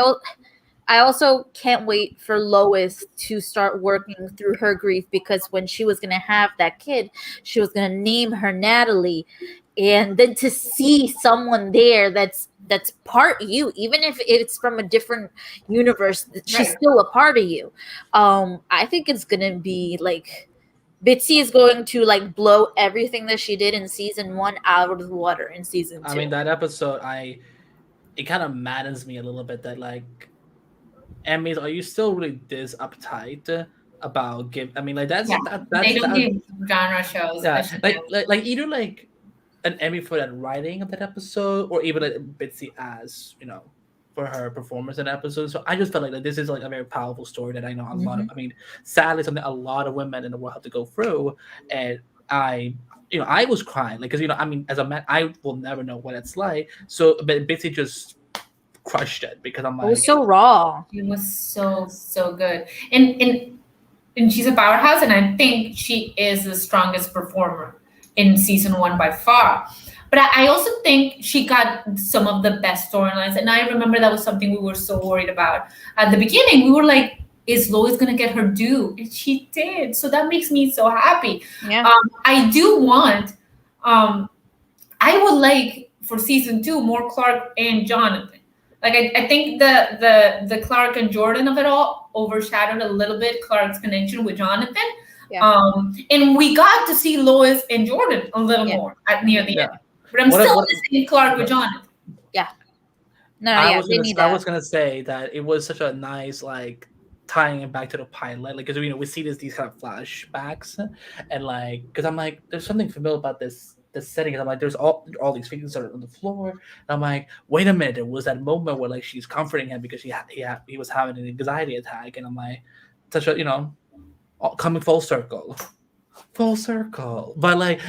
also can't wait for Lois to start working through her grief because when she was going to have that kid, she was going to name her Natalie. And then to see someone there that's part you, even if it's from a different universe, she's Right. still a part of you. I think it's going to be like Bitsy is going to like blow everything that she did in season 1 out of the water in season 2. I mean, that episode, it kind of maddens me a little bit that like, Emmys, are you still really this uptight about give? I mean, like that's Yeah. that's they don't give genre shows. yeah, especially like either like an Emmy for that writing of that episode, or even like Bitsy as for her performance in that episode. So I just felt like this is like a very powerful story that I know a lot of. I mean, sadly, something a lot of women in the world have to go through, and I was crying like because I mean, as a man, I will never know what it's like. So, but Bitsy just crushed it because I'm like, It was so raw. It was so good, and she's a powerhouse, and I think she is the strongest performer in season 1 by far. But I also think she got some of the best storylines, and I remember that was something we were so worried about at the beginning. We were like, "Is Lois gonna get her due?" And she did, so that makes me so happy. Yeah. I do want, I would like for season 2 more Clark and Jonathan. Like I think the Clark and Jordan of it all overshadowed a little bit Clark's connection with Jonathan. Yeah. And we got to see Lois and Jordan a little more near the end. But I'm still missing Clark with Jonathan. No, I yeah, was gonna say that it was such a nice like tying it back to the pilot, like because we see these kind of flashbacks, and like because I'm like there's something familiar about this setting, and I'm like there's all these figures that are on the floor, and I'm like wait a minute, there was that moment where like she's comforting him because he was having an anxiety attack, and I'm like such a coming full circle, but like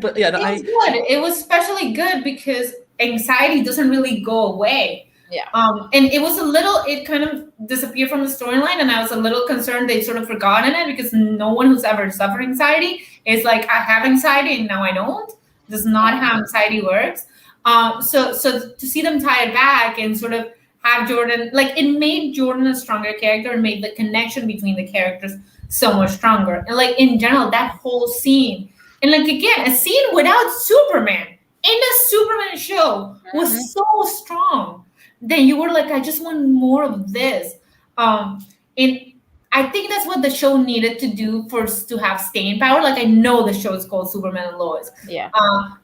but yeah, It was good. It was especially good because anxiety doesn't really go away. Yeah. And it kind of disappeared from the storyline, and I was a little concerned they'd sort of forgotten it because no one who's ever suffered anxiety is like, I have anxiety and now I don't. Does not how anxiety works. So to see them tie it back and sort of have Jordan, like it made Jordan a stronger character and made the connection between the characters so much stronger. And like in general, that whole scene, and like again, a scene without Superman in a Superman show was so strong. Then you were like, I just want more of this. And I think that's what the show needed to do for us to have staying power. Like I know the show is called Superman and Lois. Yeah.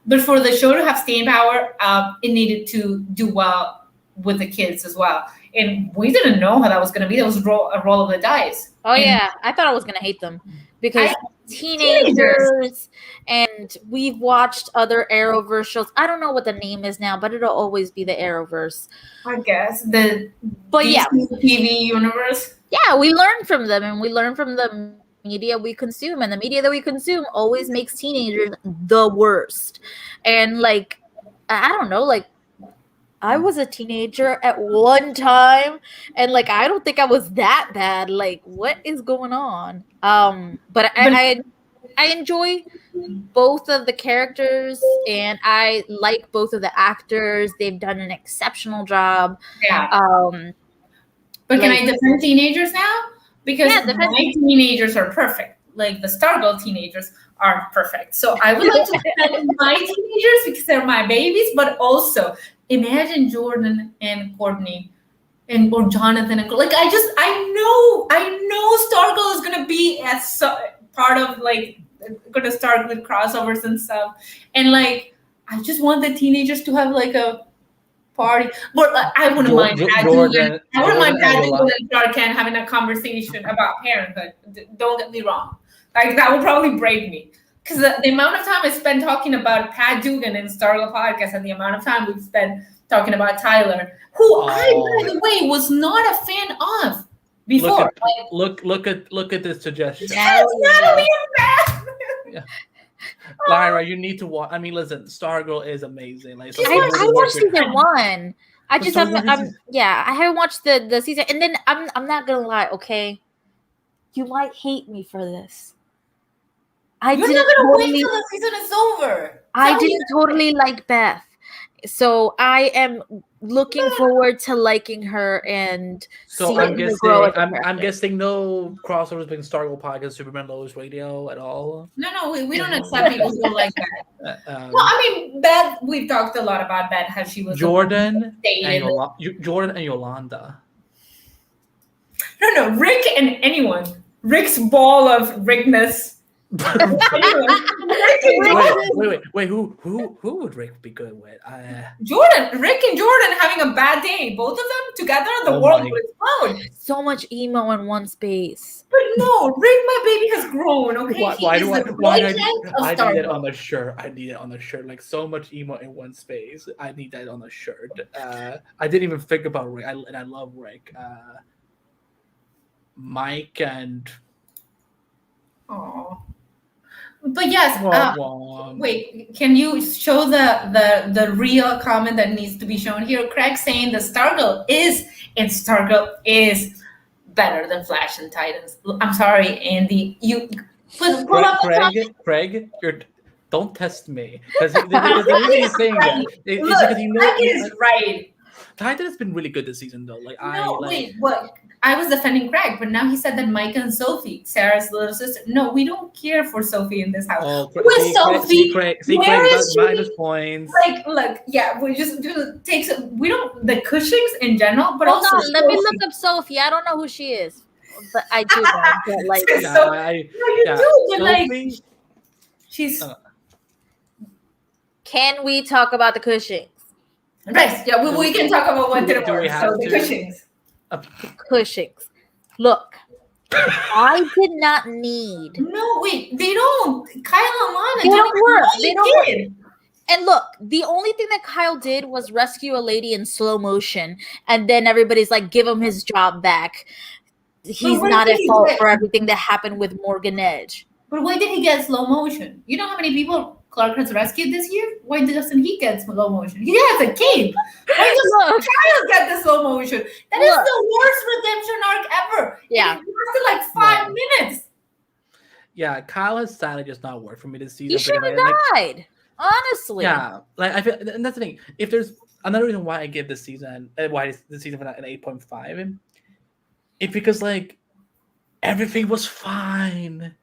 But for the show to have staying power, it needed to do well with the kids as well. And we didn't know how that was going to be. That was a roll of the dice. Oh, and yeah. I thought I was going to hate them because teenagers, and we've watched other Arrowverse shows. I don't know what the name is now, but it'll always be the Arrowverse. I guess. But yeah. TV universe. Yeah, we learn from them, and we learn from the media we consume, and the media that we consume always makes teenagers the worst. And like, I don't know, like I was a teenager at one time, and like I don't think I was that bad. Like, what is going on? But I enjoy both of the characters, and I like both of the actors. They've done an exceptional job. Yeah. But can I defend teenagers now? Because my teenagers are perfect. Like the Stargirl teenagers are perfect. So I would like to defend my teenagers because they're my babies, but also imagine Jordan and Courtney or Jonathan and like I know Stargirl is gonna be as part of like gonna start with crossovers and stuff. And like I just want the teenagers to have like a party, but I wouldn't mind Pat Dugan and Clark Kent having a conversation about parenthood. Don't get me wrong, like that would probably break me because the amount of time I spent talking about Pat Dugan and Stargirl podcast and the amount of time we've spent talking about Tyler, who I by the way was not a fan of before. Look at this suggestion. Yes, Natalie and Beth. Yeah. Lyra, you need to watch. I mean, listen, Stargirl is amazing. Like, I watched season 1. I just haven't. I haven't watched the season, and then I'm not gonna lie. Okay, you might hate me for this. You're not gonna wait till the season is over. I didn't totally like Beth, so I am looking forward to liking her and so I'm guessing no crossovers between Stargirl podcast, Superman Lois Radio at all. No, we don't accept people who like that. Well, I mean, Beth, we've talked a lot about Beth, how she was Jordan and Yolanda. No, Rick and anyone. Rick's ball of Rickness. Wait, who would Rick be good with? Rick and Jordan having a bad day, both of them together, the world would explode. So much emo in one space. But no, Rick, my baby has grown. Okay, why do I need it on the shirt? I need it on the shirt. Like so much emo in one space. I need that on the shirt. I didn't even think about Rick, and I love Rick. Mike and. Oh. But yes, wait, can you show the real comment that needs to be shown here? Craig saying the Stargirl is better than Flash and Titans. I'm sorry, Andy. You pull up Craig, don't test me. Because the reason he's saying that is because you know Craig is right. Titan has been really good this season though. What? I was defending Craig, but now he said that Micah and Sophie, Sarah's little sister. No, we don't care for Sophie in this house. Who is Sophie? Craig is she? Minus points. Look, yeah, we just takes. We don't the Cushings in general, but hold also on. Let me look up Sophie. I don't know who she is, but I do know. She's. Can we talk about the Cushings? Right. Yeah, we can talk about what didn't work. So the Cushings. Cushings. Look, I did not need. No, wait, they don't. Kyle and Lana they don't work. They don't work. And look, the only thing that Kyle did was rescue a lady in slow motion, and then everybody's like, give him his job back. He's not at fault for everything that happened with Morgan Edge. But why did he get slow motion? You know how many people Clark has rescued this year? Why doesn't he get slow motion? He has a cape. Why does Kyle get the slow motion? That is the worst redemption arc ever. Yeah. It lasted like 5 minutes. Yeah, Kyle has sadly just not worked for me this season. He should have died. Honestly. Yeah, like I feel, and that's the thing. If there's another reason why I give this season, why this season for an 8.5, it's because like everything was fine.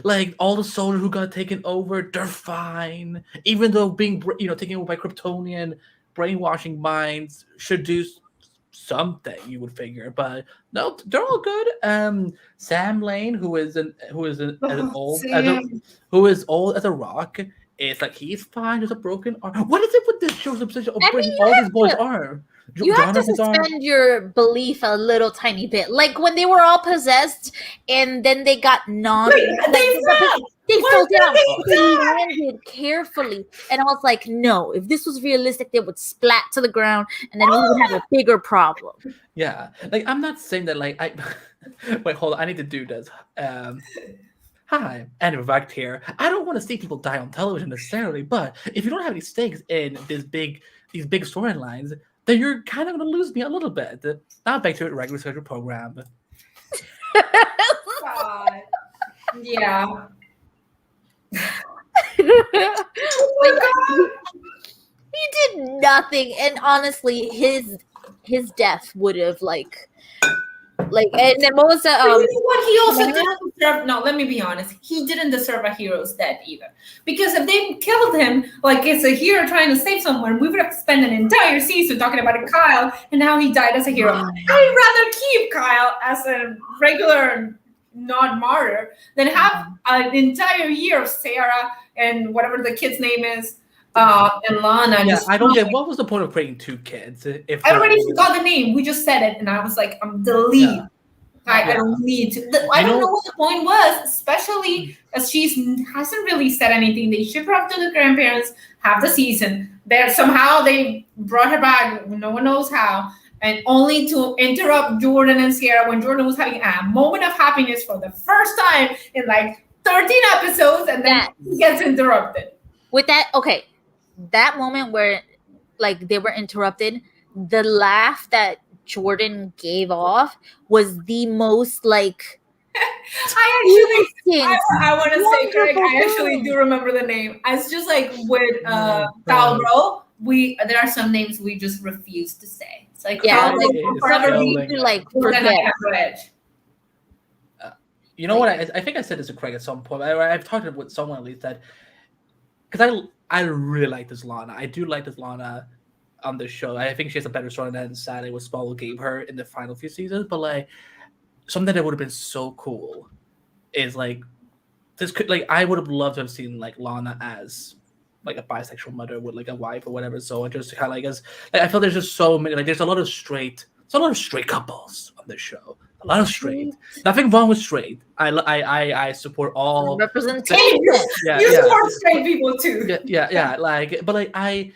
Like all the soldiers who got taken over, they're fine. Even though being taken over by Kryptonian brainwashing minds should do something, you would figure, but no, they're all good. Sam Lane, who is old as a rock, is like he's fine. There's a broken arm. What is it with this show's obsession of breaking all these boys' arm? You have to suspend your belief a little tiny bit. Like when they were all possessed and then they got They fell down. They landed carefully. And I was like, no, if this was realistic, they would splat to the ground and then we would have a bigger problem. Yeah. Like I'm not saying that like I wait, hold on, I need to do this. Hi, Andrew Vact here. I don't want to see people die on television necessarily, but if you don't have any stakes in these big storylines, then you're kind of going to lose me a little bit. Now back to a regular scheduled program. God. Yeah. He did nothing, and honestly, his death would have like, and then what was the You know what? He also didn't deserve. No, let me be honest. He didn't deserve a hero's death either. Because if they killed him like it's a hero trying to save someone, we would have spent an entire season talking about Kyle, and now he died as a hero. I'd rather keep Kyle as a regular, not martyr, than have an entire year of Sarah and whatever the kid's name is, and Lana. Yeah, I don't get what was the point of creating two kids if I already forgot the name. We just said it, and I was like, I'm delete. Yeah. I don't need to. I don't know what the point was, especially as she hasn't really said anything. They shipped her off to the grandparents, have the season. Somehow they brought her back. No one knows how. And only to interrupt Jordan and Sierra when Jordan was having a moment of happiness for the first time in like 13 episodes, and then he gets interrupted. With that, okay, that moment where like they were interrupted, the laugh that Jordan gave off was the most like I want to say, Craig, I actually do remember the name. It's just like with Kyle Bro, there are some names we just refuse to say. It's like forget. You know what? I think I said this to Craig at some point. I've talked with someone at least that because I really like this Lana. I do like this Lana on the show. I think she has a better story than sadly what Smallville gave her in the final few seasons. But like something that would have been so cool is like this could like I would have loved to have seen like Lana as like a bisexual mother with like a wife or whatever. So I just kind of like as like, I feel there's just so many like there's a lot of straight couples on this show. A lot of straight. Nothing wrong with straight. I support all representation. You support straight people too. Yeah. Like, but like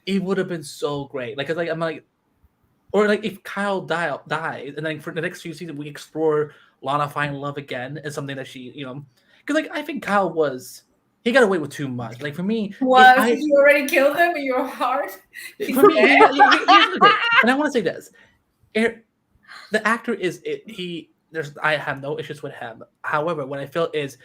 it would have been so great. Like, cause like I'm like, or like if Kyle dies, and then for the next few seasons we explore Lana finding love again is something that she, because like I think Kyle he got away with too much. Like for me, you already killed him in your heart. For me, and I want to say this. The actor I have no issues with him. However, what I feel is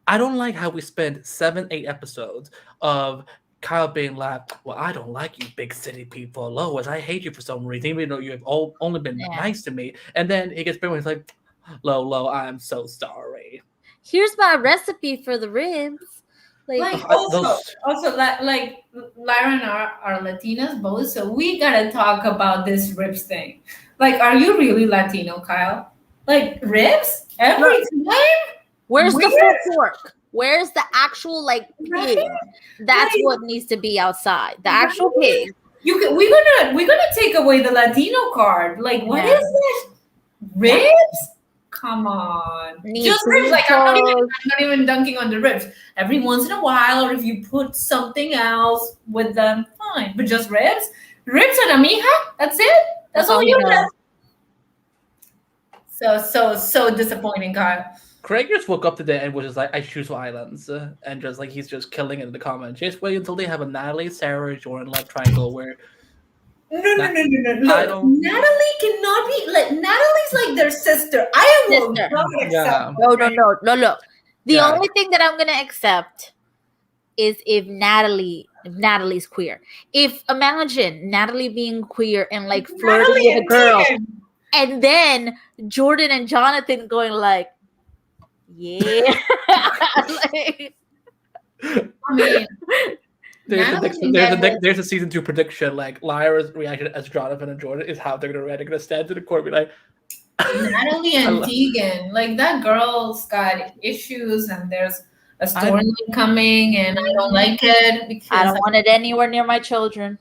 I don't like how we spend 7-8 episodes of Kyle being like, well, I don't like you big city people. Lois, I hate you for some reason, even though you have only been nice to me. And then he gets bitten when he's like, Lo, I'm so sorry. Here's my recipe for the ribs. Also, like Lyra and are Latinas both, so we gotta talk about this ribs thing. Like, are you really Latino, Kyle? Like ribs every time? Where's the full pork? Where's the actual like pig? That's what needs to be outside. The actual pig. We're gonna take away the Latino card. Like, what is this? Ribs? Come on. Just ribs. Like I'm not even dunking on the ribs. Every once in a while, or if you put something else with them, fine. But just ribs? Ribs and a mija? That's it? That's all you have. So disappointing, Kyle. Craig just woke up today and was just like, I choose violence. And just like, he's just killing it in the comments. Just wait until they have a Natalie, Sarah, Jordan love triangle where. No. Look, Natalie cannot be like, Natalie's like their sister. I will not accept. No. The only thing that I'm going to accept is if Natalie's queer. If imagine Natalie being queer and like flirting Natalie with a and girl, Tegan. and then Jordan and Jonathan going like, yeah. Like, I mean, there's a season 2 prediction. Like Lyra's reaction as Jonathan and Jordan is how they're gonna react. They're gonna stand to the court and be like, Natalie and Tegan, like that girl's got issues, and there's a storyline coming, and I don't like it because I don't want it anywhere near my children.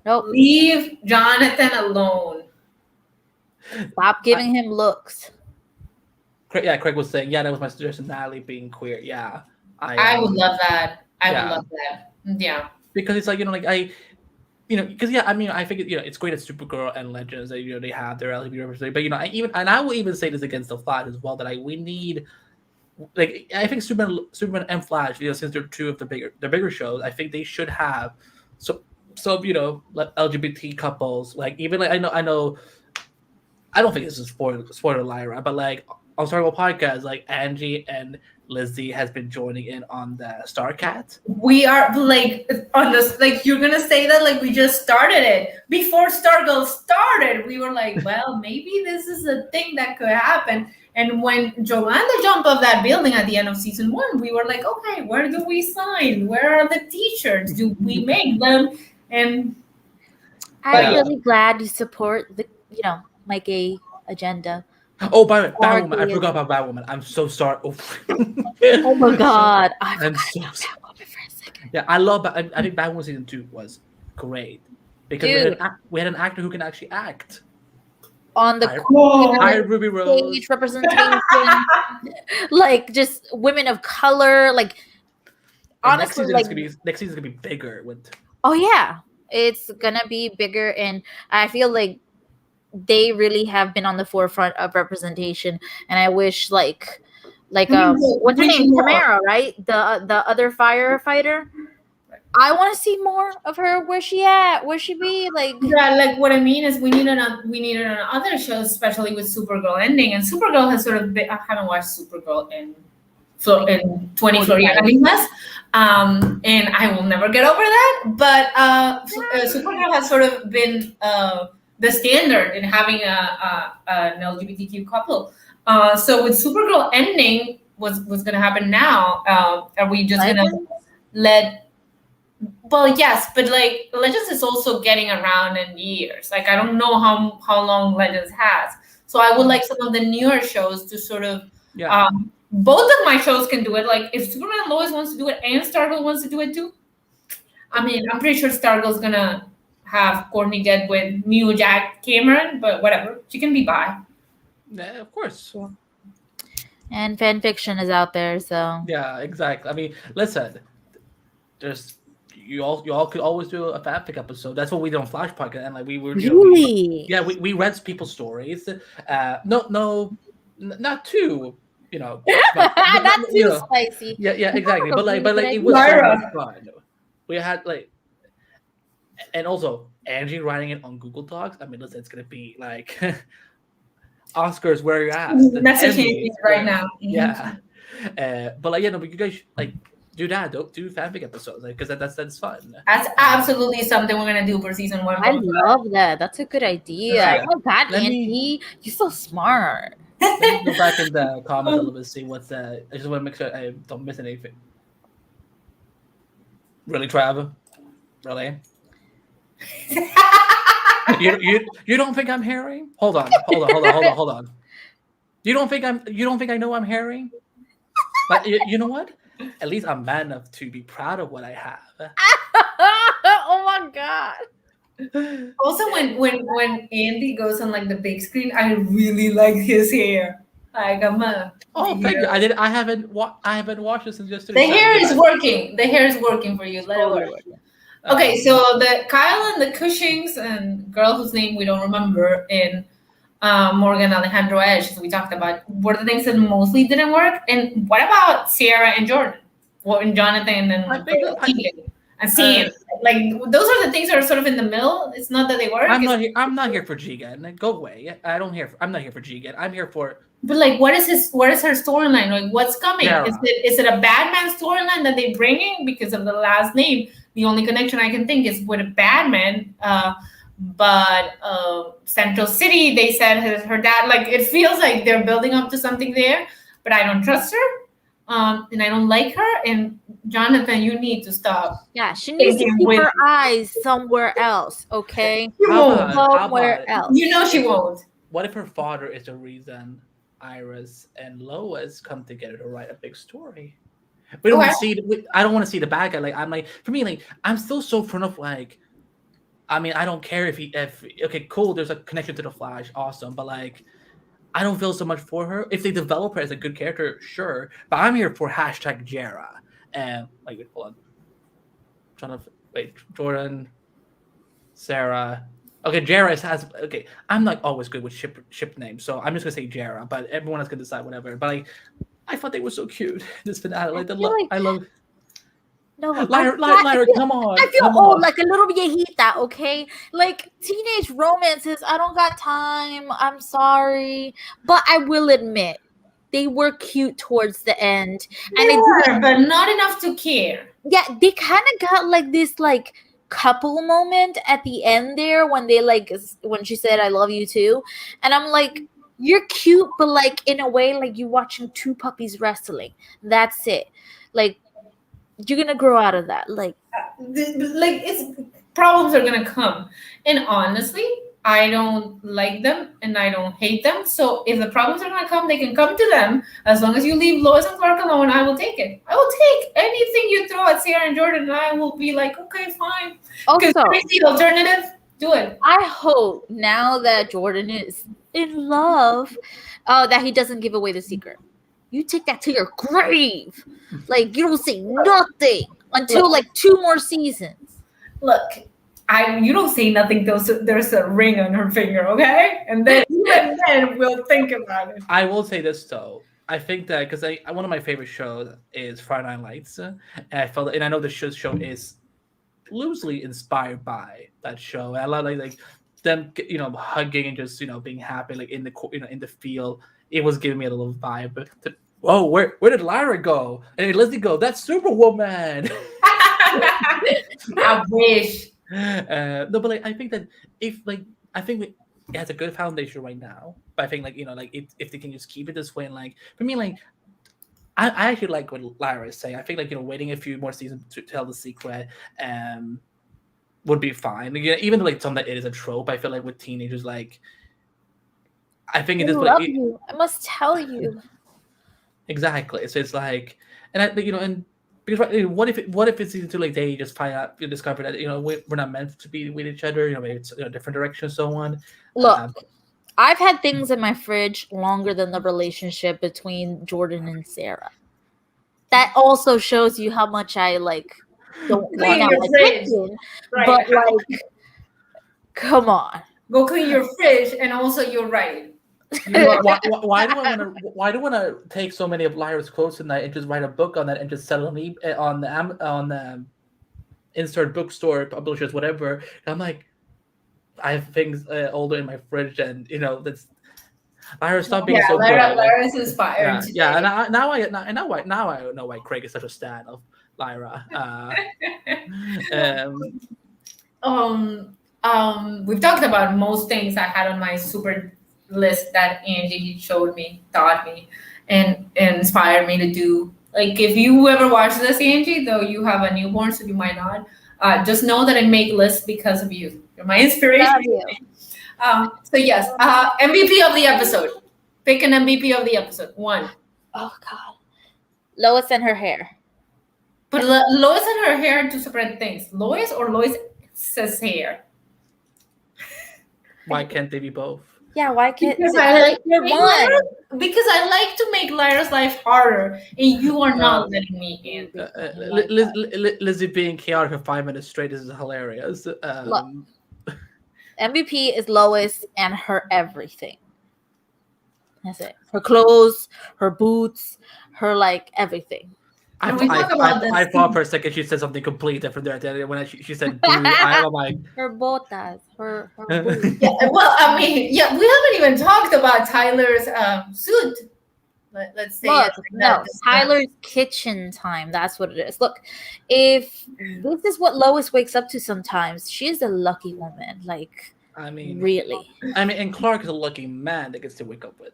Nope. Leave Jonathan alone. Stop giving him looks. Yeah, Craig was saying, yeah, that was my suggestion. Natalie being queer, yeah, I would love that. I Yeah. would love that. Yeah. because it's like because I mean, I think it's great that Supergirl and Legends that they have their LGBT representation, but I will even say this against the Flash as well, that we need, like, I think Superman and Flash, since they're two of the bigger shows, I think they should have some LGBT couples, like, even like I know I don't think this is spoiler Lyra, but like on Stargirl podcast, like Angie and Lizzie has been joining in on the Starcat. We are like on this, like you're gonna say that like we just started it. Before Stargirl started, we were like, well, maybe this is a thing that could happen. And when Jolanda jumped off that building at the end of season 1, we were like, okay, where do we sign? Where are the t-shirts? Do we make them? And I'm really glad you support the my gay agenda. Oh, by the way, Batwoman. I forgot about Batwoman. I'm so sorry. Oh, Oh my god. I'm so sorry. Yeah, I love I think Batwoman season 2 was great. Because we had an actor who can actually act. On the Hi, Ruby Rose. stage representation. Like just women of color. Like honestly, next season's gonna be bigger with. Oh yeah. It's gonna be bigger, and I feel like they really have been on the forefront of representation, and I wish like what's her name, Tamara, right, the other firefighter, I want to see more of her. Where she be, like, yeah, like what I mean is we need it on other shows, especially with Supergirl ending, and Supergirl has sort of been, I haven't watched Supergirl in 20 Florida less, and I will never get over that, but Supergirl has sort of been the standard in having an LGBTQ couple. So with Supergirl ending, what's going to happen now? Are we just going to let? Well, yes, but like Legends is also getting around in years. Like I don't know how long Legends has. So I would like some of the newer shows to sort of. Yeah. Both of my shows can do it. Like if Superman Lois wants to do it and Stargirl wants to do it too. I mean, I'm pretty sure Stargirl's gonna have Courtney get with new Jack Cameron, but whatever. She can be bi. Yeah, of course. Yeah. And fan fiction is out there, so yeah, exactly. I mean, listen, there's you all could always do a fanfic episode. That's what we did on Flash Podcast, and like we were really, we read people's stories. No, not too. not too spicy. Yeah, exactly. But it was so fun. We had like, and also Angie writing it on Google Docs. I mean, listen, it's gonna be like Oscars where you're at. Messaging right now. Yeah, but like but you guys like do that. Do fanfic episodes because that's fun. That's absolutely something we're gonna do for season 1. I love that. That's a good idea. Yeah. Oh God, Angie, you're so smart. Let me go back in the comments a little bit and see what's I just want to make sure I don't miss anything. Really, Trav? Really? you don't think I'm hairy? Hold on. You don't think I know I'm hairy? But you know what? At least I'm man enough to be proud of what I have. Oh my God. Also, when Andy goes on like the big screen, I really like his hair. Like I'm a. Oh, thank you. I haven't watched this since yesterday. The hair is working. The hair is working for you. Let it work. Okay, so the Kyle and the Cushings and girl whose name we don't remember in Morgan Alejandro Edge, as we talked about, were the things that mostly didn't work. And what about Sierra and Jordan? Well, and Jonathan and Sam? Like those are the things that are sort of in the middle. It's not that they work. I'm not here for Jigen. Go away. I'm not here for Jigen. I'm here for. But like, what is her storyline? Like, what's coming? Sarah. Is it a Batman storyline that they're bringing because of the last name? The only connection I can think is with a Batman. But Central City, they said her dad. Like, it feels like they're building up to something there, but I don't trust her. And I don't like her. And Jonathan, you need to stop. Yeah, she needs to keep her eyes somewhere else, okay? Somewhere else. You know she won't. What if her father is the reason Iris and Lois come together to write a big story? We don't want to see. I don't want to see the bad guy. Like I'm like, for me, like I'm still so front of like. I mean, I don't care if okay, cool. There's a connection to the Flash, awesome. But like, I don't feel so much for her. If they develop her as a good character, sure. But I'm here for #Jera. And like, hold on. Jordan, Sarah. Okay, Jera has. Okay, I'm not always good with ship names, so I'm just gonna say Jera. But everyone else can decide whatever. But like, I thought they were so cute. This finale, I love. No, Lyra, come on. I feel old, like a little viejita, okay? Like teenage romances, I don't got time. I'm sorry. But I will admit, they were cute towards the end. But not enough to care. Yeah, they kind of got like this like couple moment at the end there when they like when she said I love you too. And I'm like, you're cute, but like in a way, like you're watching two puppies wrestling. That's it. Like you're gonna grow out of that. Like it's problems are gonna come. And honestly, I don't like them and I don't hate them. So if the problems are gonna come, they can come to them. As long as you leave Lois and Clark alone, I will take it. I will take anything you throw at Sierra and Jordan, and I will be like, okay, fine. Also, the alternative, do it. I hope now that Jordan is in love, that he doesn't give away the secret. You take that to your grave. Like, you don't say nothing until like 2 more seasons. Look, you don't say nothing till there's a ring on her finger, okay? And then even then we'll think about it. I will say this though. I think that because one of my favorite shows is Friday Night Lights, and I I know the show is loosely inspired by that show. And I love like them, hugging and just being happy, like in the in the field. It was giving me a little vibe. Oh, where did Lyra go? And Lizzie go? That's Superwoman. I wish. No, but like I think that it has a good foundation right now. But I think if they can just keep it this way, and like for me, like I actually like what Lyra is saying. I think waiting a few more seasons to tell the secret would be fine. Like, even though like some that it is a trope, I feel like with teenagers, like I think it is like I must tell you. Exactly. So it's like, and because what if it's season 2, like they just find out, discover that we're not meant to be with each other. Maybe it's a different direction, so on. Look, I've had things in my fridge longer than the relationship between Jordan and Sarah. That also shows you how much I don't want my kitchen. Right. But like, come on, go clean your fridge, and also you're right. Why do I want to take so many of Lyra's quotes tonight and just write a book on that and just sell them on the insert bookstore publishers, whatever? And I'm like, I have things older in my fridge, and that's Lyra. Stop being so good. Lyra's inspired. Yeah. And now I know why Craig is such a stan of Lyra. We've talked about most things I had on my super list that Angie showed me, taught me, and inspired me to do. Like, if you ever watch this, Angie, though you have a newborn, so you might not, just know that I make lists because of you. You're my inspiration. So yes, MVP of the episode. Pick an MVP of the episode. 1. Oh God, Lois and her hair. But Lois and her hair are 2 separate things. Lois or Lois's hair. Why can't they be both? Yeah, why can't? Because I like to make Lyra's life harder, and you are not letting me in. Lizzie being chaotic for 5 minutes straight is hilarious. Look, MVP is Lois and her everything. That's it. Her clothes, her boots, her everything. When we talk about this, I thought for a second she said something completely different there at the end. When she said blue, I'm like her botas, her boobs. yeah, well, I mean, yeah, we haven't even talked about Tyler's suit. Let's say Look, it like no, that. Tyler's kitchen time. That's what it is. Look, if this is what Lois wakes up to sometimes, she's a lucky woman. Like, I mean, really. and Clark is a lucky man that gets to wake up with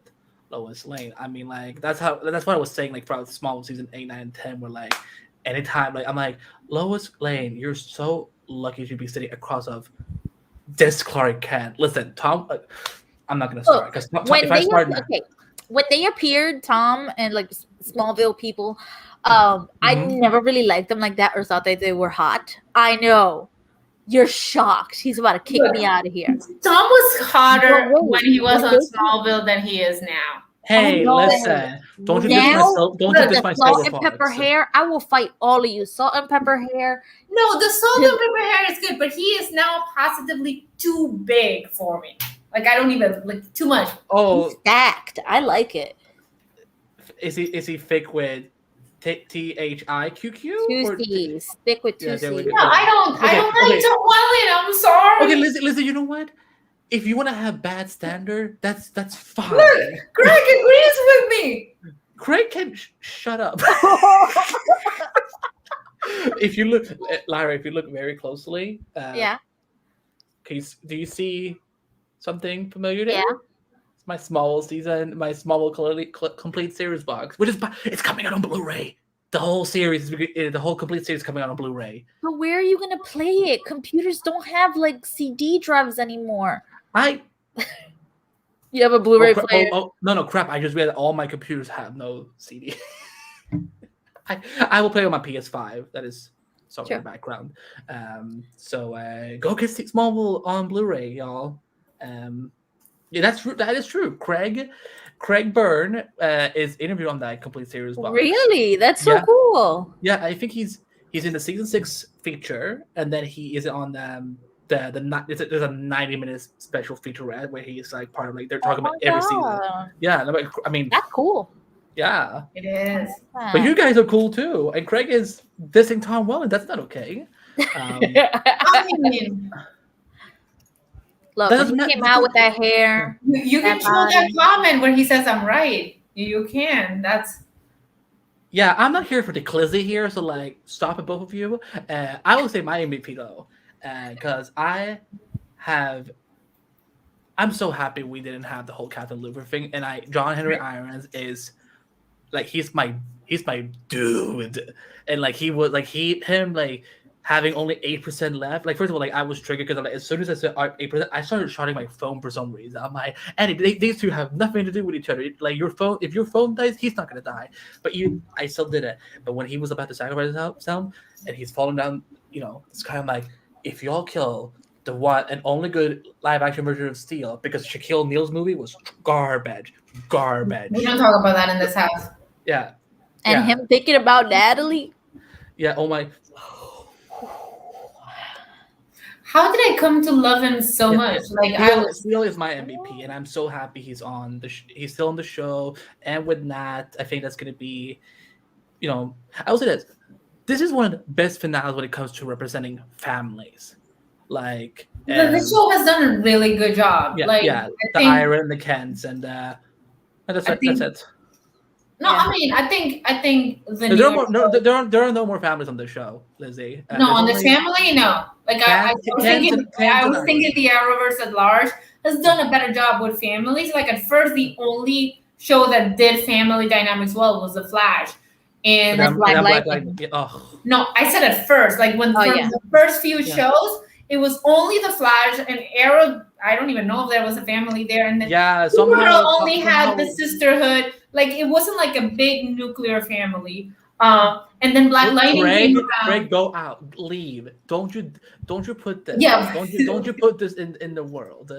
Lois Lane. I mean, like that's what I was saying. Like throughout small season 8, 9, and 10, where like anytime, like I'm like Lois Lane, you're so lucky to be sitting across of this Clark Kent. Listen, Tom, I'm not gonna start because when they appeared, Tom and like Smallville people, I never really liked them like that or thought that they were hot. I know. You're shocked. He's about to kick me out of here. Tom was hotter No, when he was on Smallville than he is now. Hey, no. listen! Don't you diss Now, myself? Don't you diss the my salt and pepper hair. I will fight all of you. Salt and pepper hair. No, the salt and pepper hair is good, but he is now positively too big for me. Like I don't even like too much. Oh, He's stacked. I like it. is he fake with THIQQ? Two C's. Stick with two Yeah, there we C's. go. No, I don't Okay, like Tom Welling. I'm sorry. Okay, Lizzie, you know what? If you want to have bad standard, that's fine. Look, Greg agrees with me. Craig can shut up. If you look, Lyra, if you look very closely, Yeah. do you see something familiar there? Yeah. It's my Smallville season, my Smallville complete series box, which is it's coming out on Blu-ray. The whole series, the whole complete series, is coming out on Blu-ray. But where are you gonna play it? Computers don't have like CD drives anymore. You have a Blu-ray player. No, crap! I just read that all my computers have no CD. I will play on my PS5. That is in the background. So go get Smallville on Blu-ray, y'all. Yeah, that's true. That is true. Craig Byrne is interviewed on that complete series box. Really? That's so cool. Yeah, I think he's in the season 6 feature, and then he is on there's a 90-minute special featurette where he's like part of like they're talking about every season. Yeah, I mean that's cool. Yeah, it is. But you guys are cool too, and Craig is dissing Tom Welling. That's not okay. I mean, look, when he came out with that hair. You can show that comment where he says I'm right. You can. Yeah, I'm not here for the Clizzy here, so like stop it, both of you. I will say my MVP though, because I'm so happy we didn't have the whole Captain Luther thing, and John Henry Irons is like he's my dude, and like he was like him having only 8% left. Like first of all, like I was triggered because like as soon as I said 8%, I started shouting my phone for some reason. I'm like, and these two have nothing to do with each other. Like if your phone dies, he's not gonna die. But I still did it. But when he was about to sacrifice himself and he's falling down, it's kind of like if y'all kill the one and only good live action version of Steel, because Shaquille O'Neal's movie was garbage. We don't talk about that in this house. Yeah. And him thinking about Natalie. Yeah. Oh my. How did I come to love him so much? Like Steel is my MVP, and I'm so happy he's on he's still on the show, and with Nat, I think that's gonna be, I will say this. This is one of the best finales when it comes to representing families. Like the show has done a really good job. The Ira and the Kents, and that's it. No, I mean, I think there are no more families on the show, Lizzie. No, on this family, no. Like I was thinking the Arrowverse at large has done a better job with families. Like at first, the only show that did family dynamics well was The Flash, and Black. No, I said at first, like the first few shows, it was only The Flash and Arrow. I don't even know if there was a family there, and then Supergirl only had the sisterhood. Like it wasn't like a big nuclear family. And then Black Lightning came around. Greg, go out, leave. Don't you put this? Yeah. Don't you put this in the world?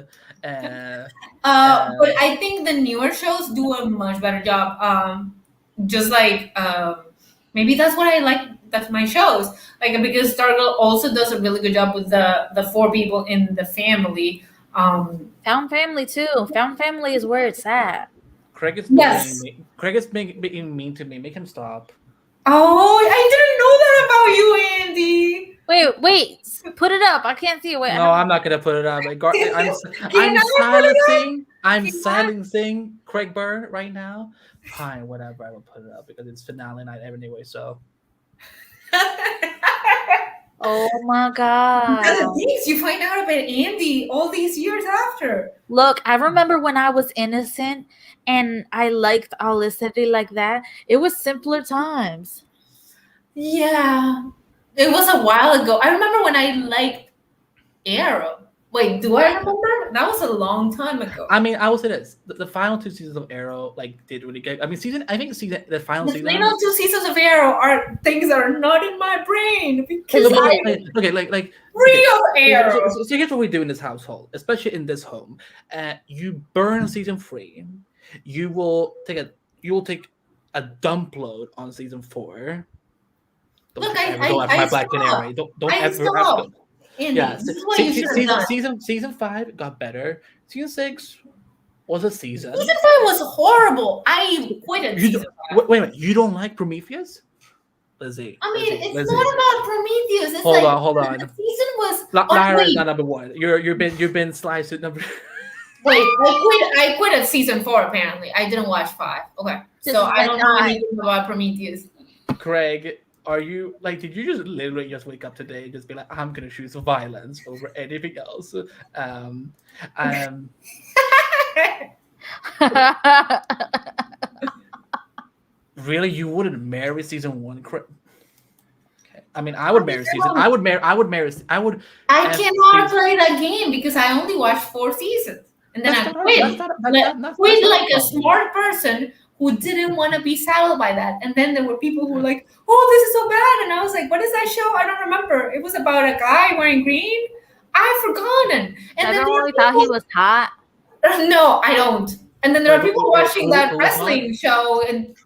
But I think the newer shows do a much better job. Just like maybe that's what I like. That's my shows. Like because Stargirl also does a really good job with the 4 people in the family. Found family too. Found family is where it's at. Craig is being mean to me. Make him stop. Oh, I didn't know that about you, Andy. Wait, put it up. I can't see it. Wait, No, I'm not gonna put it up. I'm Can I put it I'm Can I? silencing Craig Byrne right now. Fine, whatever. I will put it up because it's finale night anyway. So oh my The god. things you find out about Andy all these years after. Look, I remember when I was innocent and I liked Alicity like that. It was simpler times. Yeah. It was a while ago. I remember when I liked Arrow. Wait, do I remember? That was a long time ago. I mean, I will say this: the final 2 seasons of Arrow did really good. I mean, the final The season. final 2 seasons of Arrow are things that are not in my brain because Is I it? Okay, real Arrow. So here's what we do in this household, especially in this home. You burn season 3. You will take a dump load on season 4. Don't Look, ever go after my Black saw. Canary. Don't I ever. saw. Andy, Yeah, this is what you should have done. season 5 got better. Season 6 was a season. Season 5 was horrible. I quit season 5. Wait a minute. You don't like Prometheus, Lizzie? I mean, Lizzie, it's Lizzie. not about Prometheus. It's Hold on. The season was. Lyra is wait, not number 1. You've been sliced at number. wait, I quit at season 4. Apparently, I didn't watch 5. Okay, so I don't know anything about Prometheus. Craig, are you did you just literally just wake up today and just be like, I'm gonna choose violence over anything else? Really, you wouldn't marry season 1, Craig? Okay. I mean, I would marry season. I would. I cannot play that game because I only watched 4 seasons, and then I quit. Quit like a smart person who didn't want to be saddled by that. And then there were people who were like, "Oh, this is so bad," and I was like, "What is that show? I don't remember. It was about a guy wearing green. I've forgotten." And then Everyone thought he was hot. No, I don't. And then there are people watching that wrestling show, and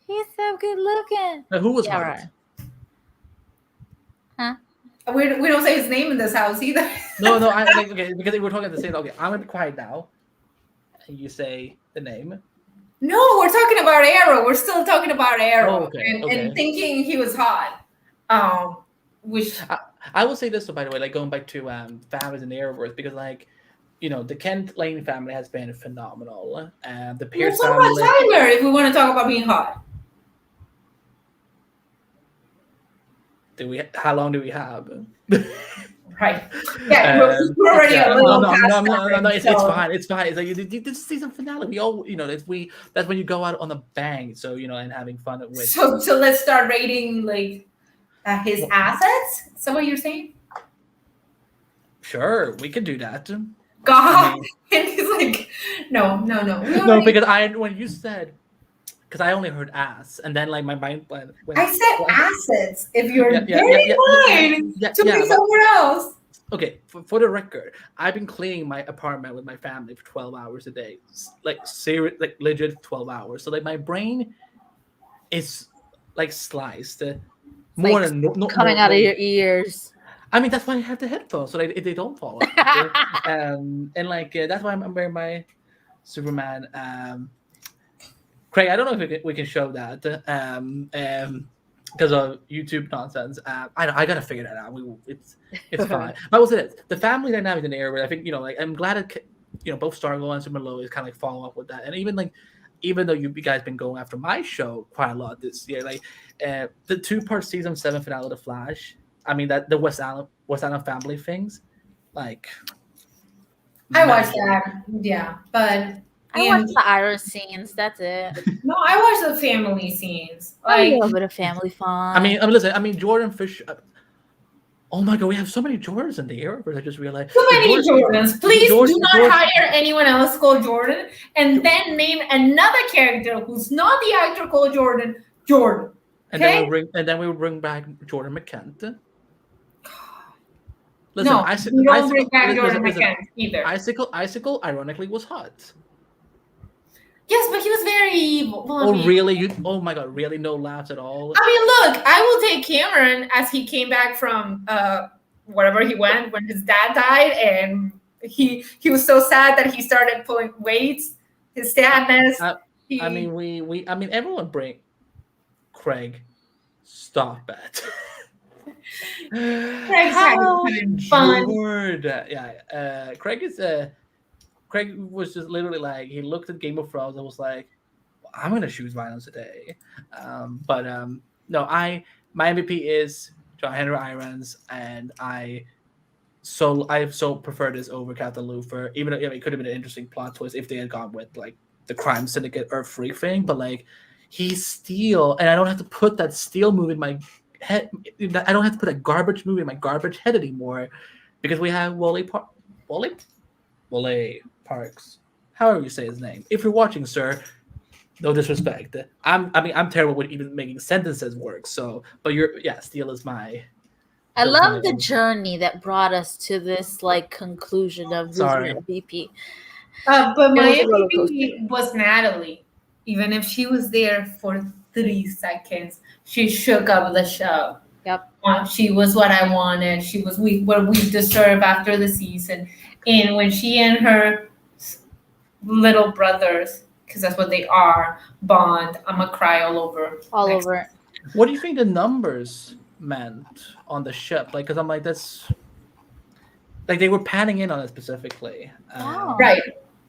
he's so good looking. Who was Yeah, hot? right. Huh? we don't say his name in this house either. No. Okay, because we're talking at the same. Okay, I'm gonna be quiet now, and you say the name. No, we're talking about Arrow. We're still talking about Arrow, Okay. and thinking he was hot. Which I will say this, so by the way, going back to families in the Arrowverse, because the Kent Lane family has been phenomenal, and the Pierce let's talk about family. Tyler if we want to talk about being hot. How long do we have? Right. Yeah, we're already a little no. past It's fine. It's fine. It's like this is season finale. We all, that's when you go out on a bang. So and having fun with. So let's start rating his assets. Is that what you're saying? Sure, we can do that. God, and he's like, no. No, because when you said, because I only heard ass, and then my mind went. I said assets. If you're very fine to be somewhere else. Okay, for the record, I've been cleaning my apartment with my family for 12 hours a day, legit 12 hours. So my brain is sliced more than coming out of your ears. I mean, that's why I have the headphones so they don't fall out. And that's why I'm wearing my Superman. Craig, I don't know if we can show that because of YouTube nonsense. I gotta figure that out. It's fine. But we'll say this: the family dynamic in the area. I think I'm glad that both Stargirl and Superman Lois kind of follow up with that. And even though you guys been going after my show quite a lot this year, the 2-part season 7 finale of The Flash. I mean that the West Island family things, I watched that, yeah, but I watched the Iris scenes. That's it. No, I watched the family scenes. A little bit of family fun. I mean, listen. Jordan Fisher. Oh my God, we have so many Jordans in the Arrowverse. I just realized. So many Jordans. Please do not hire anyone else called Jordan, and then name another character who's not the actor called Jordan. Jordan. Okay? And then we will bring back Jordan McKent. Listen, no, we don't bring back Jordan McKent either. Icicle, ironically, was hot. Yes, but he was very evil. Well, really? Oh my God, really? No laughs at all? I mean, look, I will take Cameron as he came back from wherever he went when his dad died, and he was so sad that he started pulling weights. His sadness. Everyone bring Craig. Stop it. Craig's How having fun. Jord. Yeah. Craig was just literally like, he looked at Game of Thrones and was like, I'm gonna choose violence today. No, my MVP is John Henry Irons, and I so prefer this over Captain Luthor, even though it could have been an interesting plot twist if they had gone with like the crime syndicate Earth Free thing, but like he's Steel, and I don't have to put that Steel movie in my head. I don't have to put a garbage movie in my garbage head anymore because we have Wally Parks. However you say his name. If you're watching, sir, no disrespect. I'm terrible with even making sentences work. So, but Steel is my. I love the journey that brought us to this like conclusion of who's MVP. But my MVP was Natalie. Even if she was there for 3 seconds, she shook up the show. Yep. She was what I wanted. She was what we deserve after the season. And when she and her little brothers, because that's what they are, bond, I'm gonna cry all over. What do you think the numbers meant on the ship? Like, because I'm like, that's like they were panning in on it specifically. Right.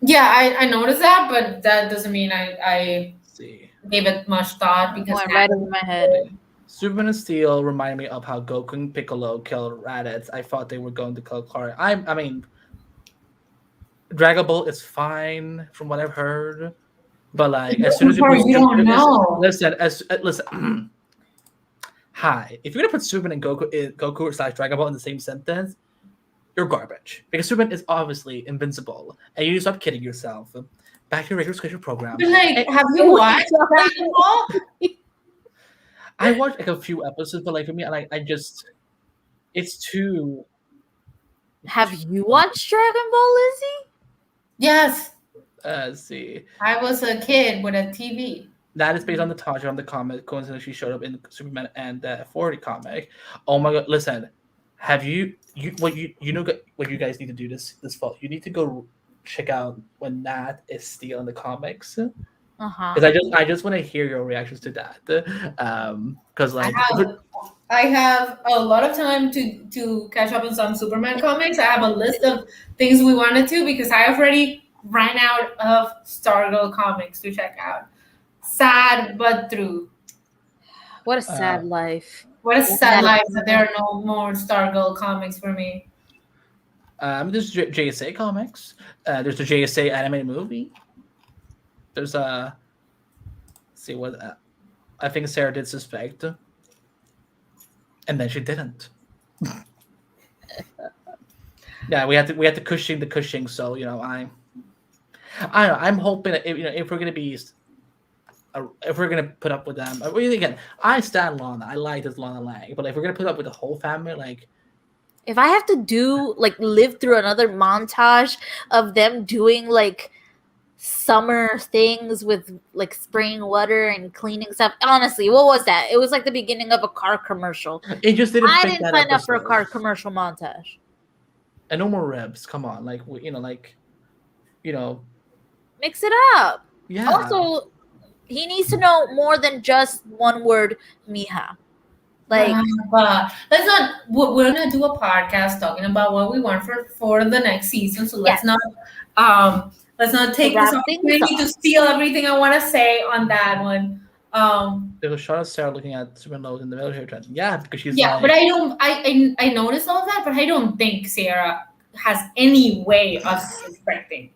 Yeah, I noticed that, but that doesn't mean I gave it much thought because right over my head. Superman and Steel reminded me of how Goku and Piccolo killed Raditz. I thought they were going to kill Clara. I mean, Dragon Ball is fine from what I've heard, but like as soon as you don't know. Listen. Hi, if you're gonna put Superman and Goku / Dragon Ball in the same sentence, you're garbage. Because Superman is obviously invincible, and you need to stop kidding yourself. Back to your regular schedule program. But like, have you watched Dragon Ball? I watched like a few episodes, but like for me, it's too. Have you watched Dragon Ball, Lizzie? Yes. Let's see. I was a kid with a TV. That is based on the Tasha on the comic. Coincidentally, she showed up in Superman and the 40 comic. Oh my god! Listen, have you what you guys need to do this fall? You need to go check out when Nat is Steel in the comics. Because I just want to hear your reactions to that. Because like I have a lot of time to catch up on some Superman comics. I have a list of things we wanted to because I already ran out of Stargirl comics to check out. Sad but true. What a sad life. What a sad life that there are no more Stargirl comics for me. There's JSA comics. There's the JSA animated movie. There's let's see what I think Sarah did suspect, and then she didn't. Yeah, we had to cushion the Cushing. So I don't know. I'm hoping that if we're gonna put up with them, again, I stand Lana. I like this Lana Lang, but if we're gonna put up with the whole family, like. If I have to live through another montage of them doing like summer things with like spraying water and cleaning stuff, honestly, what was that? It was like the beginning of a car commercial. It just didn't. I didn't sign up for a car commercial montage. And no more ribs. Come on, mix it up. Yeah. Also, he needs to know more than just one word, mija. Like, but let's not. We're gonna do a podcast talking about what we want for the next season. So let's not take this opportunity to steal everything I want to say on that one. There's a shot of Sarah looking at Superman Lois in the military trend. Yeah, because she's but I don't. I noticed all of that, but I don't think Sarah has any way of suspecting.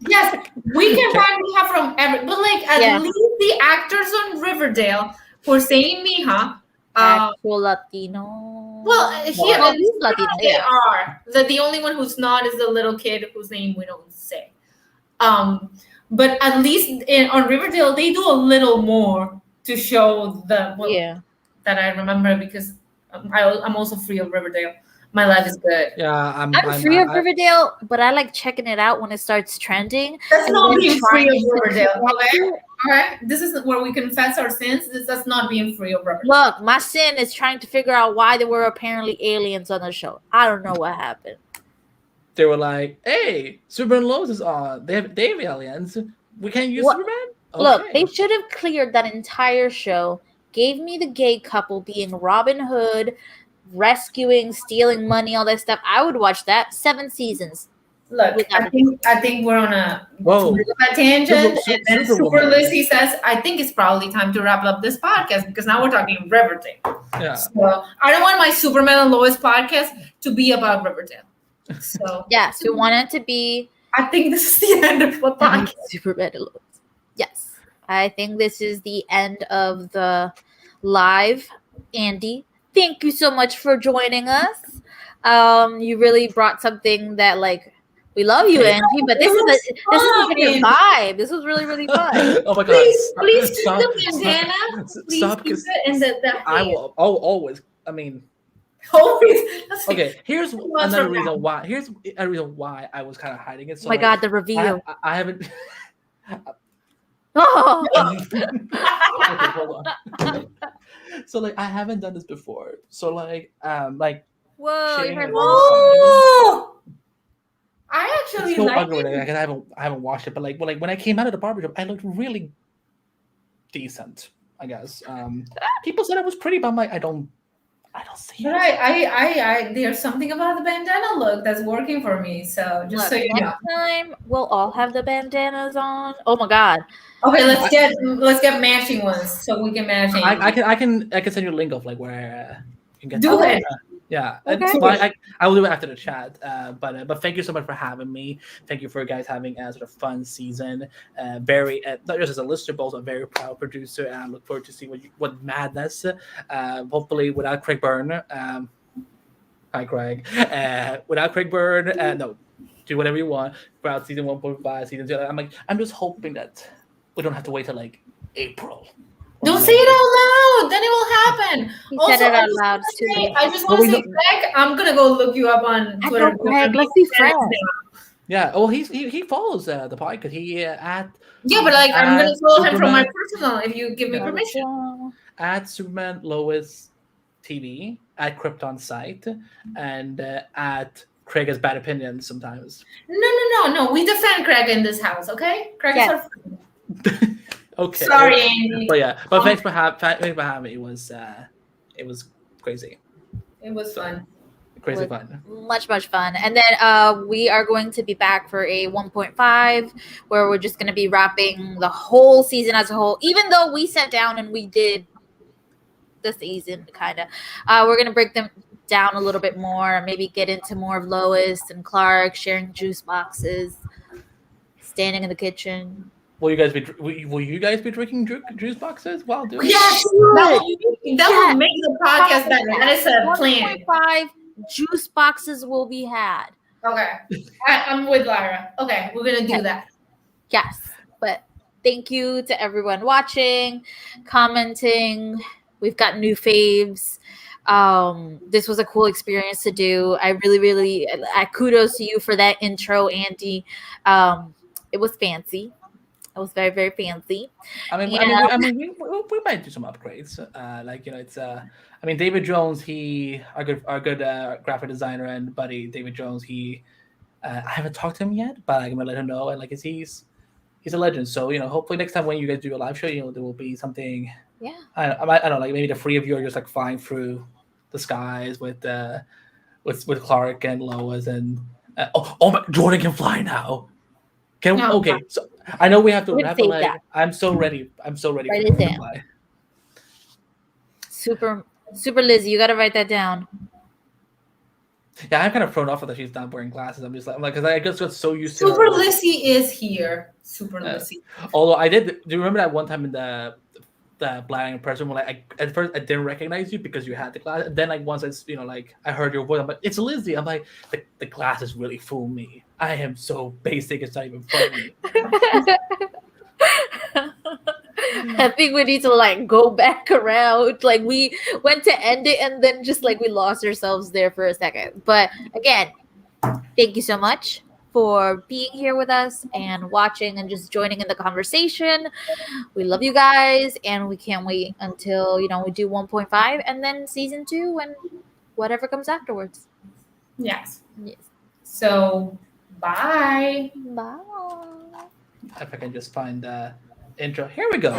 Yes, we can find mija from every, but like at least the actors on Riverdale. For saying mija, actual Latino. Well, here Latino. They are. The only one who's not is the little kid whose name we don't say. But at least on Riverdale, they do a little more to show that I remember because I'm also free of Riverdale. My life is good. Yeah, I'm free of Riverdale, but I like checking it out when it starts trending. That's not being free of Riverdale. All right, this is where we confess our sins. That's not being free of Riverdale. Look, my sin is trying to figure out why there were apparently aliens on the show. I don't know what happened. They were like, "Hey, Superman Lois is on. They have aliens. We can't use Superman." Look, Okay. they should have cleared that entire show, gave me the gay couple being Robin Hood, rescuing, stealing money, all that stuff. I would watch that 7 seasons. Look, Without I think we're on a Whoa. tangent, Super- and then Superwoman. Super Lizzie says, "I think it's probably time to wrap up this podcast because now we're talking Riverdale." Yeah. So I don't want my Superman and Lois podcast to be about Riverdale. So Yes, we want it to be I think this is the end of the podcast. Superman Lois. Yes, I think this is the end of the live. Andy, thank you so much for joining us. You really brought something that we love you, Angie, but this is your vibe. This was really, really fun. Oh my god. Please keep Stop- the bandana. Please stop, keep 'cause it in the I will always. I mean, always. That's like, okay. Here's months another from reason now. why. Here's a reason why I was kind of hiding it. So Oh my god, the reveal. I haven't. Oh. Okay, hold on. So I haven't done this before. So Whoa, you Shitting heard on oh, I actually it's so like ugly. it. I haven't watched it, but when I came out of the barbershop, I looked really decent. I guess. People said I was pretty, but I'm like, I don't see But it. I there's something about the bandana look that's working for me. So just Look, so you know. next time we'll all have the bandanas on. Oh my god. Okay, let's get matching ones so we can match. I can send you a link of where you can get. Do to it. Yeah, Okay. I will do it after the chat. But thank you so much for having me. Thank you for guys having a sort of fun season. Very not just as a listener, but also a very proud producer. And I look forward to see what madness. Hopefully without Craig Byrne. Hi Craig. Without Craig Byrne. No, do whatever you want. Throughout season 1.5, season 2. I'm just hoping that we don't have to wait till April. Don't say it out loud. Then it will happen. He said it out loud too. I just want to say, Greg, I'm gonna go look you up on I Twitter. know, Greg. Let's be friends. Yeah. Oh, he follows the podcast. He at Yeah, but I'm gonna follow him from my Superman- personal if you give me permission. at Superman Lois TV at Krypton site and at Craig has bad opinions sometimes. No. We defend Craig in this house, okay? Craig is our friend. Okay. Sorry, Andy. But yeah, but thanks for having me. It was crazy, It was fun. crazy fun. Much fun. And then we are going to be back for a 1.5 where we're just going to be wrapping the whole season as a whole, even though we sat down and we did the season kind of. We're going to break them down a little bit more, maybe get into more of Lois and Clark sharing juice boxes, standing in the kitchen. Will you guys be drinking juice boxes while doing? Yes, that will make the podcast better. That is a plan. 1.5 juice boxes will be had. Okay, I'm with Lyra. Okay, we're gonna do that. Yes, but thank you to everyone watching, commenting. We've got new faves. This was a cool experience to do. I really kudos to you for that intro, Andy. It was fancy. It was very, very fancy. We might do some upgrades. It's David Jones. Our good graphic designer and buddy David Jones. I haven't talked to him yet, but I'm gonna let him know. And he's a legend. So hopefully next time when you guys do a live show, there will be something. Yeah. I don't know, maybe the three of you are just flying through the skies with Clark and Lois and Jordan can fly now. Okay, so I know we have to wrap it. I'm so ready. Write for it down. Super Lizzie, you gotta write that down. Yeah, I'm kind of thrown off that she's not wearing glasses. I'm because I just got so used to Super Lizzie is here. Super Lizzie. Although I did. Do you remember that one time in the blind person when at first I didn't recognize you because you had the glasses. And then once I heard your voice, I'm like, it's Lizzie. I'm like, the glasses really fool me. I am so basic, it's not even funny. I think we need to go back around. We went to end it and then just we lost ourselves there for a second. But again, thank you so much for being here with us and watching and just joining in the conversation. We love you guys and we can't wait until we do 1.5 and then season 2 and whatever comes afterwards. Yes. Yes. So bye. Bye. If I can just find intro. Here we go.